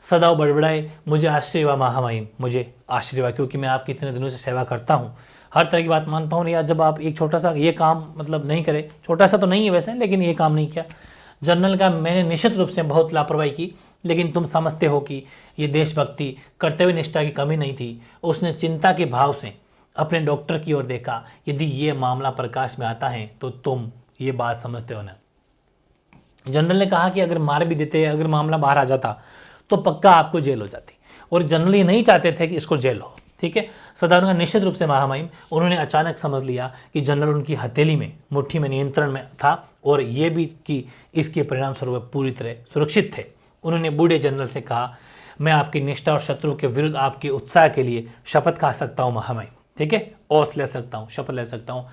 सदाओ बड़बड़ाए, मुझे आश्चर्य हुआ महामहिम, मुझे आश्चर्य हुआ क्योंकि मैं आपकी इतने दिनों से सेवा करता हूँ, हर तरह की बात मानता हूँ। या जब आप एक छोटा सा ये काम मतलब नहीं करे, छोटा सा तो नहीं है वैसे, लेकिन ये काम नहीं किया जनरल का, मैंने निश्चित रूप से बहुत लापरवाही की, लेकिन तुम समझते हो कि ये देशभक्ति कर्तव्य निष्ठा की कमी नहीं थी। उसने चिंता के भाव से अपने डॉक्टर की ओर देखा। यदि ये मामला प्रकाश में आता है तो तुम ये बात समझते हो ना? जनरल ने कहा कि अगर मार भी देते, अगर मामला बाहर आ जाता तो पक्का आपको जेल हो जाती, और जनरल ये नहीं चाहते थे कि इसको जेल हो। ठीक है, सदाओं का निश्चित रूप से महामहिम, उन्होंने अचानक समझ लिया कि जनरल उनकी हथेली में, मुट्ठी में नियंत्रण में था, और ये भी कि इसके परिणाम स्वरूप पूरी तरह सुरक्षित थे। उन्होंने बूढ़े जनरल से कहा, मैं आपकी निष्ठा और शत्रु के विरुद्ध आपके उत्साह के लिए शपथ खा सकता हूँ महामहिम। ठीक है, ओथ ले सकता हूँ, शपथ ले सकता हूँ।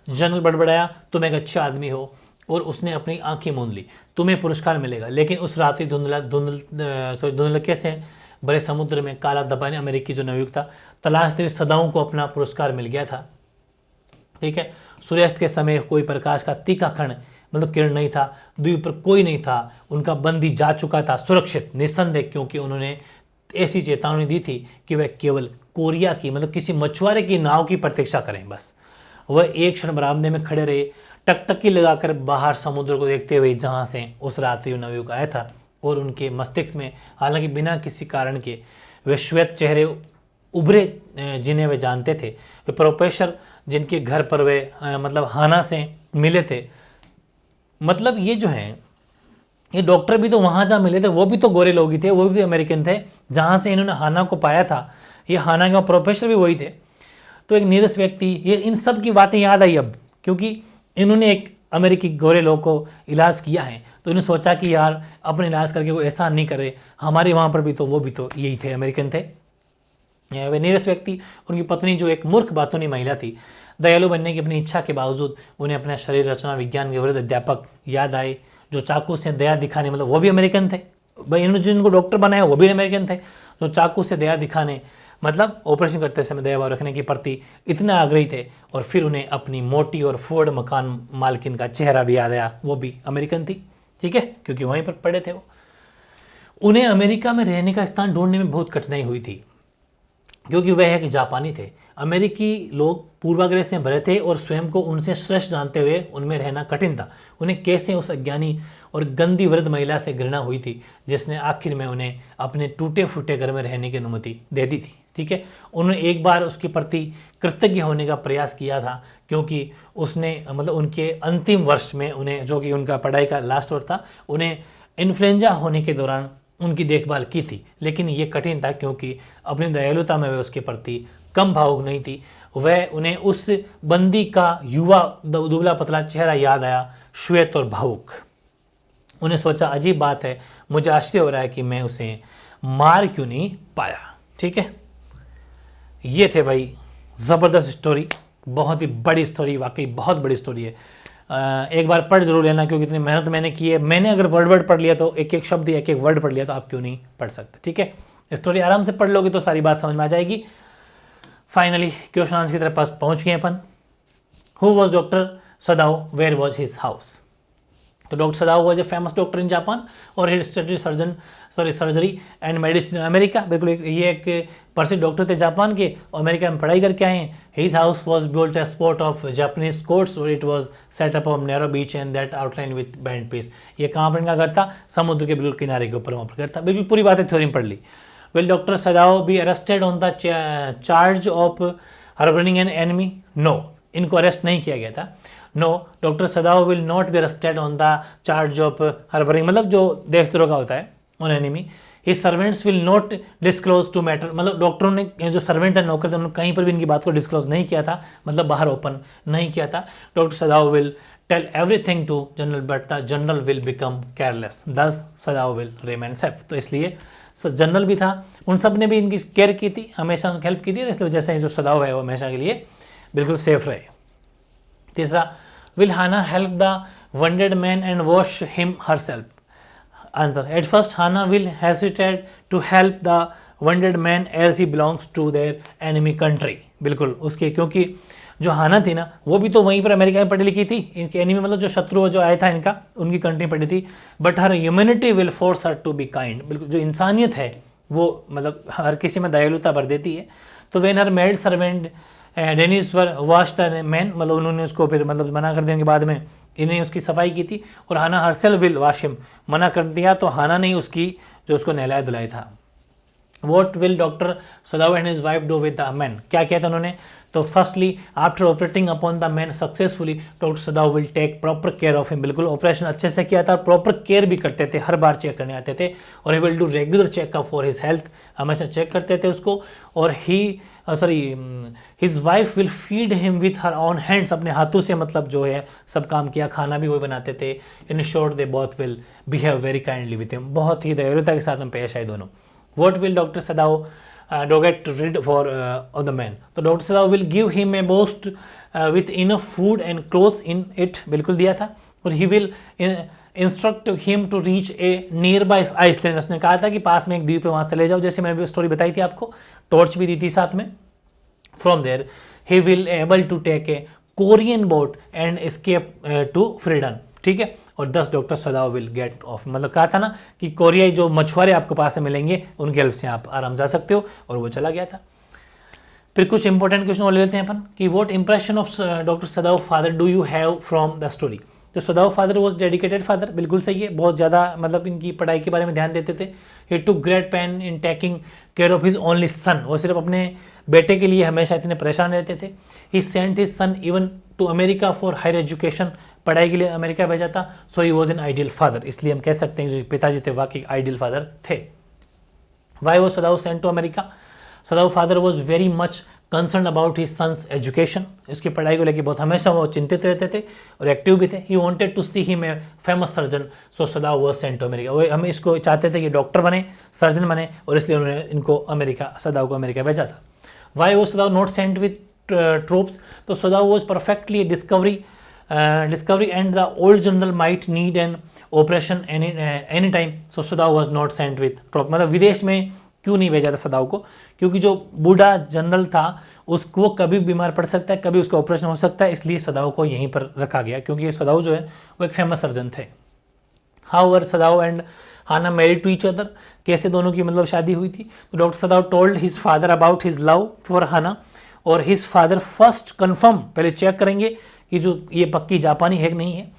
जनरल बड़बड़ाया, तुम एक अच्छा आदमी हो, और उसने अपनी आंखें मूंद ली। तुम्हें पुरस्कार मिलेगा, लेकिन उस रात्रि धुंधलके से बड़े समुद्र में काला दबाने अमेरिकी जो नवयुवक था, तलाशते हुए सदाओं को अपना पुरस्कार मिल गया था। ठीक है, सूर्यास्त के समय कोई प्रकाश का तीखा खंड मतलब किरण नहीं था, द्वीप पर कोई नहीं था, उनका बंदी जा चुका था सुरक्षित निस्संदेह, क्योंकि उन्होंने ऐसी चेतावनी दी थी कि वह केवल कोरिया की मतलब किसी मछुआरे की नाव की प्रतीक्षा करें। बस वह एक क्षण बरामदे में खड़े रहे, टकटकी लगाकर बाहर समुद्र को देखते हुए, जहाँ से उस रात्रि नवयुवक आया था, और उनके मस्तिष्क में हालांकि बिना किसी कारण के वे श्वेत चेहरे उभरे जिन्हें वे जानते थे। वे प्रोफेसर जिनके घर पर वे मतलब हाना से मिले थे, मतलब ये जो हैं ये डॉक्टर भी तो वहाँ जहाँ मिले थे वो भी तो गोरे लोग ही थे, वो भी अमेरिकन थे, जहाँ से इन्होंने हाना को पाया था, ये हाना के प्रोफेसर भी वही थे। तो एक नीरस व्यक्ति, ये इन सब की बातें याद आई अब, क्योंकि इन्होंने एक अमेरिकी गोरे लोग को इलाज किया है, तो इन्होंने सोचा कि यार अपने इलाज करके कोई एहसान नहीं करे, हमारे वहाँ पर भी तो वो भी तो यही थे, अमेरिकन थे। वे नीरस व्यक्ति, उनकी पत्नी जो एक मूर्ख बातूनी महिला थी, दयालु बनने की अपनी इच्छा के बावजूद उन्हें अपने शरीर रचना विज्ञान के वृद्ध अध्यापक याद आए, जो चाकू से दया दिखाने, मतलब वो भी अमेरिकन थे भाई, इन्होंने जिनको डॉक्टर बनाया वो भी अमेरिकन थे, जो चाकू से दया दिखाने मतलब ऑपरेशन करते समय दया भाव रखने के प्रति इतना आग्रही थे। और फिर उन्हें अपनी मोटी और फोर्ड मकान मालकिन का चेहरा भी याद आया, वो भी अमेरिकन थी। ठीक है, क्योंकि वहीं पर पड़े थे वो। उन्हें अमेरिका में रहने का स्थान ढूंढने में बहुत कठिनाई हुई थी, क्योंकि वह एक जापानी थे। अमेरिकी लोग पूर्वाग्रह से भरे थे और स्वयं को उनसे श्रेष्ठ जानते हुए उनमें रहना कठिन था। उन्हें कैसे उस अज्ञानी और गंदी वृद्ध महिला से घृणा हुई थी, जिसने आखिर में उन्हें अपने टूटे फूटे घर में रहने की अनुमति दे दी थी। ठीक है, उन्होंने एक बार उसके प्रति कृतज्ञ होने का प्रयास किया था, क्योंकि उसने मतलब उनके अंतिम वर्ष में उन्हें, जो कि उनका पढ़ाई का लास्ट वर्ष था, उन्हें इन्फ्लुएंजा होने के दौरान उनकी देखभाल की थी। लेकिन ये कठिन था, क्योंकि अपनी दयालुता में वह उसके प्रति कम भावुक नहीं थी। वह उन्हें उस बंदी का युवा दुबला पतला चेहरा याद आया, श्वेत और भावुक। उन्हें सोचा, अजीब बात है, मुझे आश्चर्य हो रहा है कि मैं उसे मार क्यों नहीं पाया। ठीक है, ये थे भाई ज़बरदस्त स्टोरी, बहुत ही बड़ी स्टोरी, वाकई बहुत बड़ी स्टोरी है। एक बार पढ़ जरूर लेना, क्योंकि इतनी मेहनत मैंने की है। मैंने अगर वर्ड पढ़ लिया तो एक एक शब्द एक एक वर्ड पढ़ लिया तो आप क्यों नहीं पढ़ सकते। ठीक है, स्टोरी आराम से पढ़ लोगे तो सारी बात समझ में आ जाएगी। फाइनली क्वेश्चन आंसर की तरफ पास पहुंच गए अपन। Who was doctor Sadao, where was his house? तो doctor Sadao was a famous doctor in Japan और he study surgery and medicine in America. बिल्कुल ये एक प्रसिद्ध डॉक्टर थे जापान के, अमेरिका में पढ़ाई करके आए हैं। His house was built a spot of Japanese courts और it was set up on narrow beach and that outline with band piece. ये कहाँ पर इनका घर था? समुद्र के बिल्कुल किनारे के ऊपर वहाँ पर घर था। बिल्कुल पूरी बातें थ्योरी में पढ़ ली। Will doctor Sadao be arrested on the charge of harbouring an enemy? No, इनको अरेस्ट नहीं किया गया था। No, doctor Sadao will not be arrested on the charge of harbouring, मतलब जो देशद्रोह का होता है on enemy. His servants will not disclose to matter, मतलब डॉक्टरों ने जो सर्वेंट है, नौकर थे, उन्होंने कहीं पर भी इनकी बात को डिस्क्लोज नहीं किया था, मतलब बाहर ओपन नहीं किया था। Doctor Sadao will tell everything to general but the general will become careless, thus Sadao will remain safe. तो इसलिए जनरल भी था, उन सब ने भी इनकी केयर की थी, हमेशा उनकी हेल्प की थी, इसलिए वजह से जो सदाओ है वो हमेशा के लिए बिल्कुल सेफ रहे। तीसरा, will Hana help the wounded man and wash him herself? Answer, at first Hana will hesitate to help the wounded man as he belongs to their enemy country. बिल्कुल उसके, क्योंकि जो हाना थी ना वो भी तो वहीं पर अमेरिका में पढ़ी लिखी थी, इनके एनिमी मतलब जो शत्रु जो आया था इनका, उनकी कंट्री पढ़ी थी। But her humanity will force her to be kind, बिल्कुल जो इंसानियत है वो मतलब हर किसी में दयालुता भर देती है। तो when her maid servant Dennis were wash the man, मतलब उन्होंने उसको फिर मतलब मना कर देने के बाद में इन्हें उसकी सफाई की थी। और हाना हरसेल्फ विल वॉश हिम, मना कर दिया तो हाना ने उसकी जो उसको नहलाया धुलाया था। What will doctor Sadao and his wife do with the man? क्या किया था उन्होंने? तो firstly after operating upon the man successfully doctor Sadao will take proper care of him. बिल्कुल ऑपरेशन अच्छे से किया था, प्रॉपर केयर भी करते थे, हर बार चेक करने आते थे। और he will do regular checkup for his health, हमेशा चेक करते थे उसको। और his wife will feed him with her on hands, अपने हाथों से मतलब जो है सब काम किया, खाना भी वही बनाते थे। In short they both will behave very kindly with him, बहुत ही दयालुता के साथ में पेश आए दोनों। What will doctor Sadao get rid for of the man? तो doctor Sadao will give him a boast with enough food and clothes in it, बिल्कुल दिया था। और he will instruct him to reach a nearby island, उसने कहा था कि पास में एक द्वीप है वहाँ चले जाओ, जैसे मैंने स्टोरी बताई थी आपको, टॉर्च भी दी थी साथ में। From there he will able to take a Korean boat and escape to freedom. ठीक है, और 10 doctor Sadao will get off, मतलब कहा था ना कि कोरियाई जो मछुआरे आपको पास में मिलेंगे उनकी हेल्प से आप आराम जा सकते हो, और वो चला गया था। फिर कुछ इंपॉर्टेंट क्वेश्चन और ले लेते हैं अपन कि what impression of doctor Sadao father do you have from the story? तो सदाओ फादर वॉज डेडिकेटेड फादर, बिल्कुल सही है, बहुत ज़्यादा मतलब इनकी पढ़ाई के बारे में ध्यान देते थे। He took great pain in taking care of his only son, वो सिर्फ अपने बेटे के लिए हमेशा इतने परेशान रहते थे। He sent his son even to America for higher education, पढ़ाई के लिए अमेरिका भेजा था। So he was an ideal father, इसलिए हम कह सकते हैं जो पिताजी थे वाकई आइडियल फादर थे। Why was Sadao sent to America? Sadao father was very much concern about his son's education, इसकी पढ़ाई को लेकर बहुत हमेशा वो चिंतित रहते थे और एक्टिव भी थे। He wanted to see him a famous surgeon, so Sadao was sent to America, वो हम इसको चाहते थे कि डॉक्टर बने, सर्जन बने, और इसलिए उन्होंने इनको अमेरिका, सदाओ को अमेरिका भेजा था। Why was Sadao not sent with troops? तो Sadao was perfectly discovery and the old general might need an operation any time, so Sadao was not sent with troop. मतलब विदेश में क्यों नहीं भेजा था सदाओ को? क्योंकि जो बूढ़ा जनरल था उसको कभी बीमार पड़ सकता है, कभी उसका ऑपरेशन हो सकता है, इसलिए सदाओ को यहीं पर रखा गया, क्योंकि ये सदाओ जो है वो एक फेमस सर्जन थे। However Sadao and Hana married to each other, कैसे दोनों की मतलब शादी हुई थी? तो doctor Sadao told his father about his love for Hana, और हिज फादर फर्स्ट कन्फर्म, पहले चेक करेंगे कि जो ये पक्की जापानी है कि नहीं है,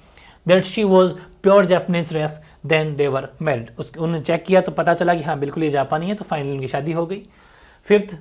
that she was pure Japanese race, then they were married. उसके उन्होंने चेक किया तो पता चला कि हाँ बिल्कुल ये जापानी है, तो फाइनली उनकी शादी हो गई। Fifth,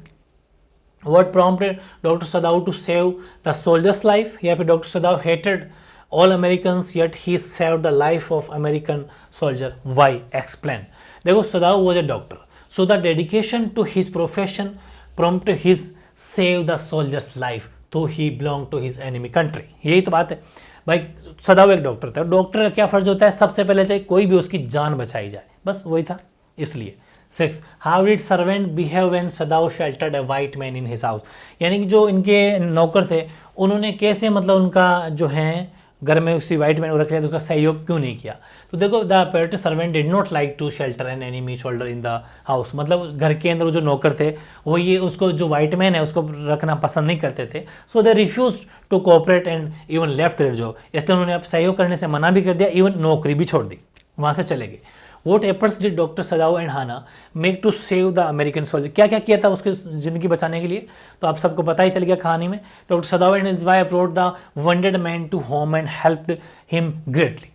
what prompted doctor Sadao to save the soldiers life? या फिर doctor Sadao hated all Americans yet he save the life of American soldier, why? Explain. देखो Sadao was a doctor, so the dedication to his profession prompted his save the soldiers life, तो he belong to his enemy country. यही तो बात है भाई, सदाओ एक doctor था, doctor का क्या फर्ज होता है? सबसे पहले चाहे कोई भी उसकी जान बचाई जाए, बस वही था इसलिए। 6. How did servant behave when Sadao sheltered a white man in his house, यानी कि जो इनके नौकर थे उन्होंने कैसे मतलब उनका जो है घर में उसी वाइट मैन को रख लिया तो उसका सहयोग क्यों नहीं किया। तो देखो the perit servant did not like to shelter an enemy shoulder in the house, मतलब घर के अंदर जो नौकर थे वो ये उसको जो वाइट मैन है उसको रखना पसंद नहीं करते थे। So they refuse to cooperate and even left their job, इसलिए उन्होंने अब सहयोग करने से मना भी कर दिया, इवन नौकरी भी छोड़ दी, वहाँ से चले गए। What efforts did Dr. Sadao and Hana make to save the American soldier? क्या क्या किया था उसकी ज़िंदगी बचाने के लिए, तो आप सबको पता ही चल गया कहानी में। Dr. Sadao and his wife brought the wounded man to home and helped him greatly.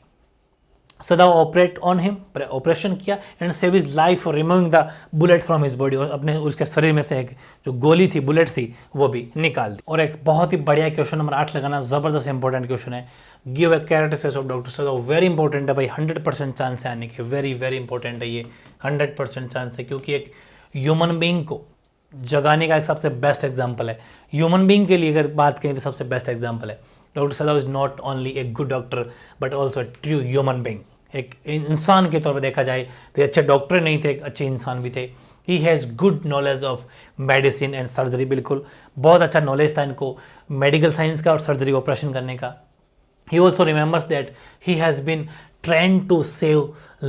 Sadao operate on him, operation किया and save his life for removing the bullet from his body, और अपने उसके शरीर में से एक जो गोली थी, बुलेट थी, वो भी निकाल दी। और एक बहुत ही बढ़िया क्वेश्चन नंबर 8 लगाना, ज़बरदस्त इंपॉर्टेंट क्वेश्चन है। Give a characteristics of doctor Sadao, very important है भाई, 100% चांस है आने के, वेरी वेरी इंपॉर्टेंट है ये, 100% चांस है, क्योंकि एक ह्यूमन बीइंग को जगाने का एक सबसे बेस्ट एग्जाम्पल है। ह्यूमन बीइंग के लिए अगर बात करें तो सबसे बेस्ट एग्जाम्पल है। Doctor Sadao is not only a good doctor but also true human being, एक इंसान के तौर पर देखा जाए तो अच्छे डॉक्टर नहीं थे, एक अच्छे इंसान भी थे। He has good knowledge of medicine and surgery, बिल्कुल बहुत अच्छा नॉलेज था इनको मेडिकल साइंस का और सर्जरी ऑपरेशन करने का। He also remembers that he has been trained to save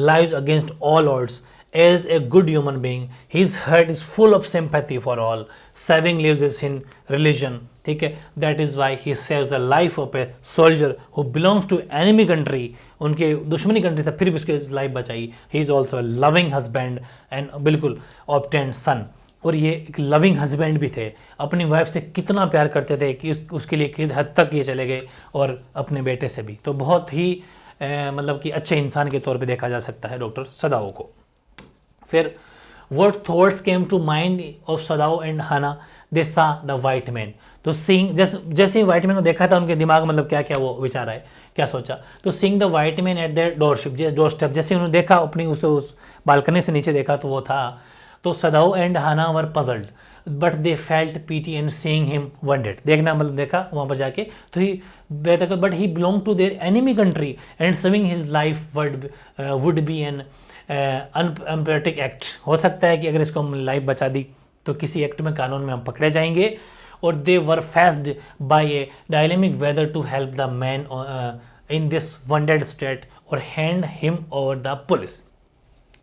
lives against all odds. As a good human being, his heart is full of sympathy for all. Saving lives is in religion. ठीक है, that is why he saves the life of a soldier who belongs to enemy country. उनके दुश्मनी country था फिर भी उसकी life बचाई। He is also a loving husband and बिल्कुल obtained son. और ये एक लविंग हस्बैंड भी थे, अपनी वाइफ से कितना प्यार करते थे कि उसके लिए किस हद तक ये चले गए, और अपने बेटे से भी। तो बहुत ही मतलब कि अच्छे इंसान के तौर पे देखा जा सकता है डॉक्टर सदाओ को। फिर what thoughts came to mind of Sadao and Hana they saw the white man, तो सीइंग जैसे ही वाइट मैन को देखा था उनके दिमाग में मतलब क्या क्या वो विचार आए, क्या सोचा। तो seeing the white man eight their door step, जैसे उन्होंने देखा अपनी उस बालकनी से नीचे देखा तो वो था, तो Sadao and Hana were puzzled but they felt pity and seeing him wounded, देखना मतलब देखा वहाँ पर जाके तो ही बेहतर, but he belong to their enemy country and saving his life would be an unpatriotic act, हो सकता है कि अगर इसको हम लाइफ बचा दी तो किसी एक्ट में कानून में हम पकड़े जाएंगे। और they were faced by a dilemmic whether to help the man in this wounded state और hand him over the police.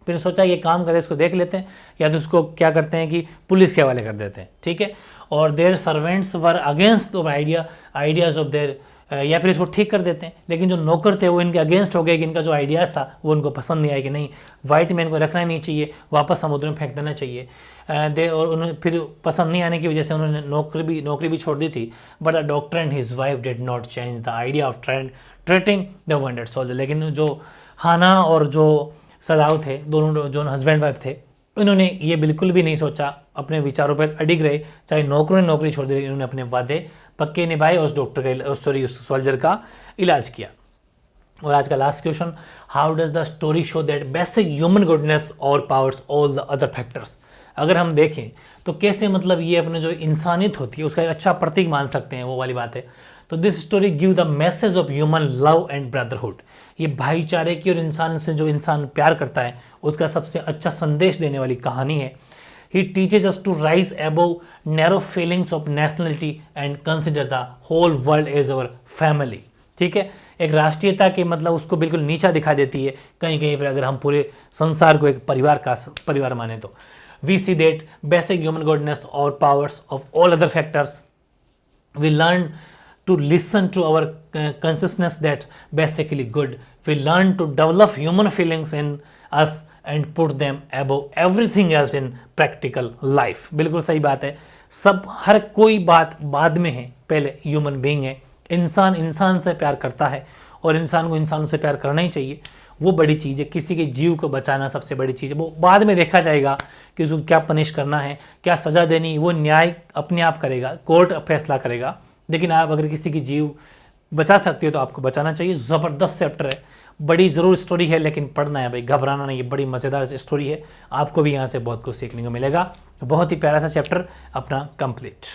फिर सोचा ये काम करे, इसको देख लेते हैं, या तो उसको क्या करते हैं कि पुलिस के हवाले कर देते हैं, ठीक है। और their servants were against the ideas of their, या फिर इसको ठीक कर देते हैं, लेकिन जो नौकर थे वो इनके अगेंस्ट हो गए कि इनका जो आइडियाज़ था वो उनको पसंद नहीं आया कि नहीं वाइट मैन को रखना नहीं चाहिए, वापस समुद्र में फेंक देना चाहिए। और उन्हें फिर पसंद नहीं आने की वजह से उन्होंने नौकरी भी छोड़ दी थी। But the doctor and his wife did not change the idea of treating the wounded soldier, लेकिन जो हाना और जो सदाओ थे, दोनों जो हस्बैंड वाइफ थे, इन्होंने ये बिल्कुल भी नहीं सोचा, अपने विचारों पर अडिग रहे, चाहे नौकरों ने नौकरी छोड़ दी, इन्होंने अपने वादे पक्के निभाए और उस उस सोल्जर का इलाज किया। और आज का last question, how does the story show that basic human goodness overpowers all the other factors, अगर हम देखें तो कैसे मतलब ये अपने जो इंसानियत होती है उसका एक अच्छा प्रतीक मान सकते हैं, वो वाली बात है। तो this story give the message of human love and brotherhood, ये भाईचारे की और इंसान से जो इंसान प्यार करता है उसका सबसे अच्छा संदेश देने वाली कहानी है। He teaches us to rise above narrow feelings of nationality and consider the whole world as our family, ठीक है। एक राष्ट्रीयता के मतलब उसको बिल्कुल नीचा दिखा देती है कहीं कहीं पर, अगर हम पूरे संसार को एक परिवार माने तो। We see that basic human goodness overpowers of all other factors, we learn to listen to our consciousness that basically good. We learn to develop human feelings in us and put them above everything else in practical life. बिल्कुल सही बात है, सब हर कोई बात बाद में है, पहले ह्यूमन बीइंग है, इंसान से प्यार करता है और इंसान को इंसानों से प्यार करना ही चाहिए, वो बड़ी चीज़ है। किसी के जीव को बचाना सबसे बड़ी चीज़ है, वो बाद में देखा जाएगा कि उसको क्या पनिश करना है, क्या सज़ा देनी, वो न्याय अपने आप करेगा, कोर्ट फैसला करेगा। लेकिन आप अगर किसी की जीव बचा सकते हो तो आपको बचाना चाहिए। ज़बरदस्त चैप्टर है, बड़ी ज़रूर स्टोरी है, लेकिन पढ़ना है भाई, घबराना नहीं, ये बड़ी मज़ेदार स्टोरी है, आपको भी यहाँ से बहुत कुछ सीखने को मिलेगा। बहुत ही प्यारा सा चैप्टर अपना कंप्लीट।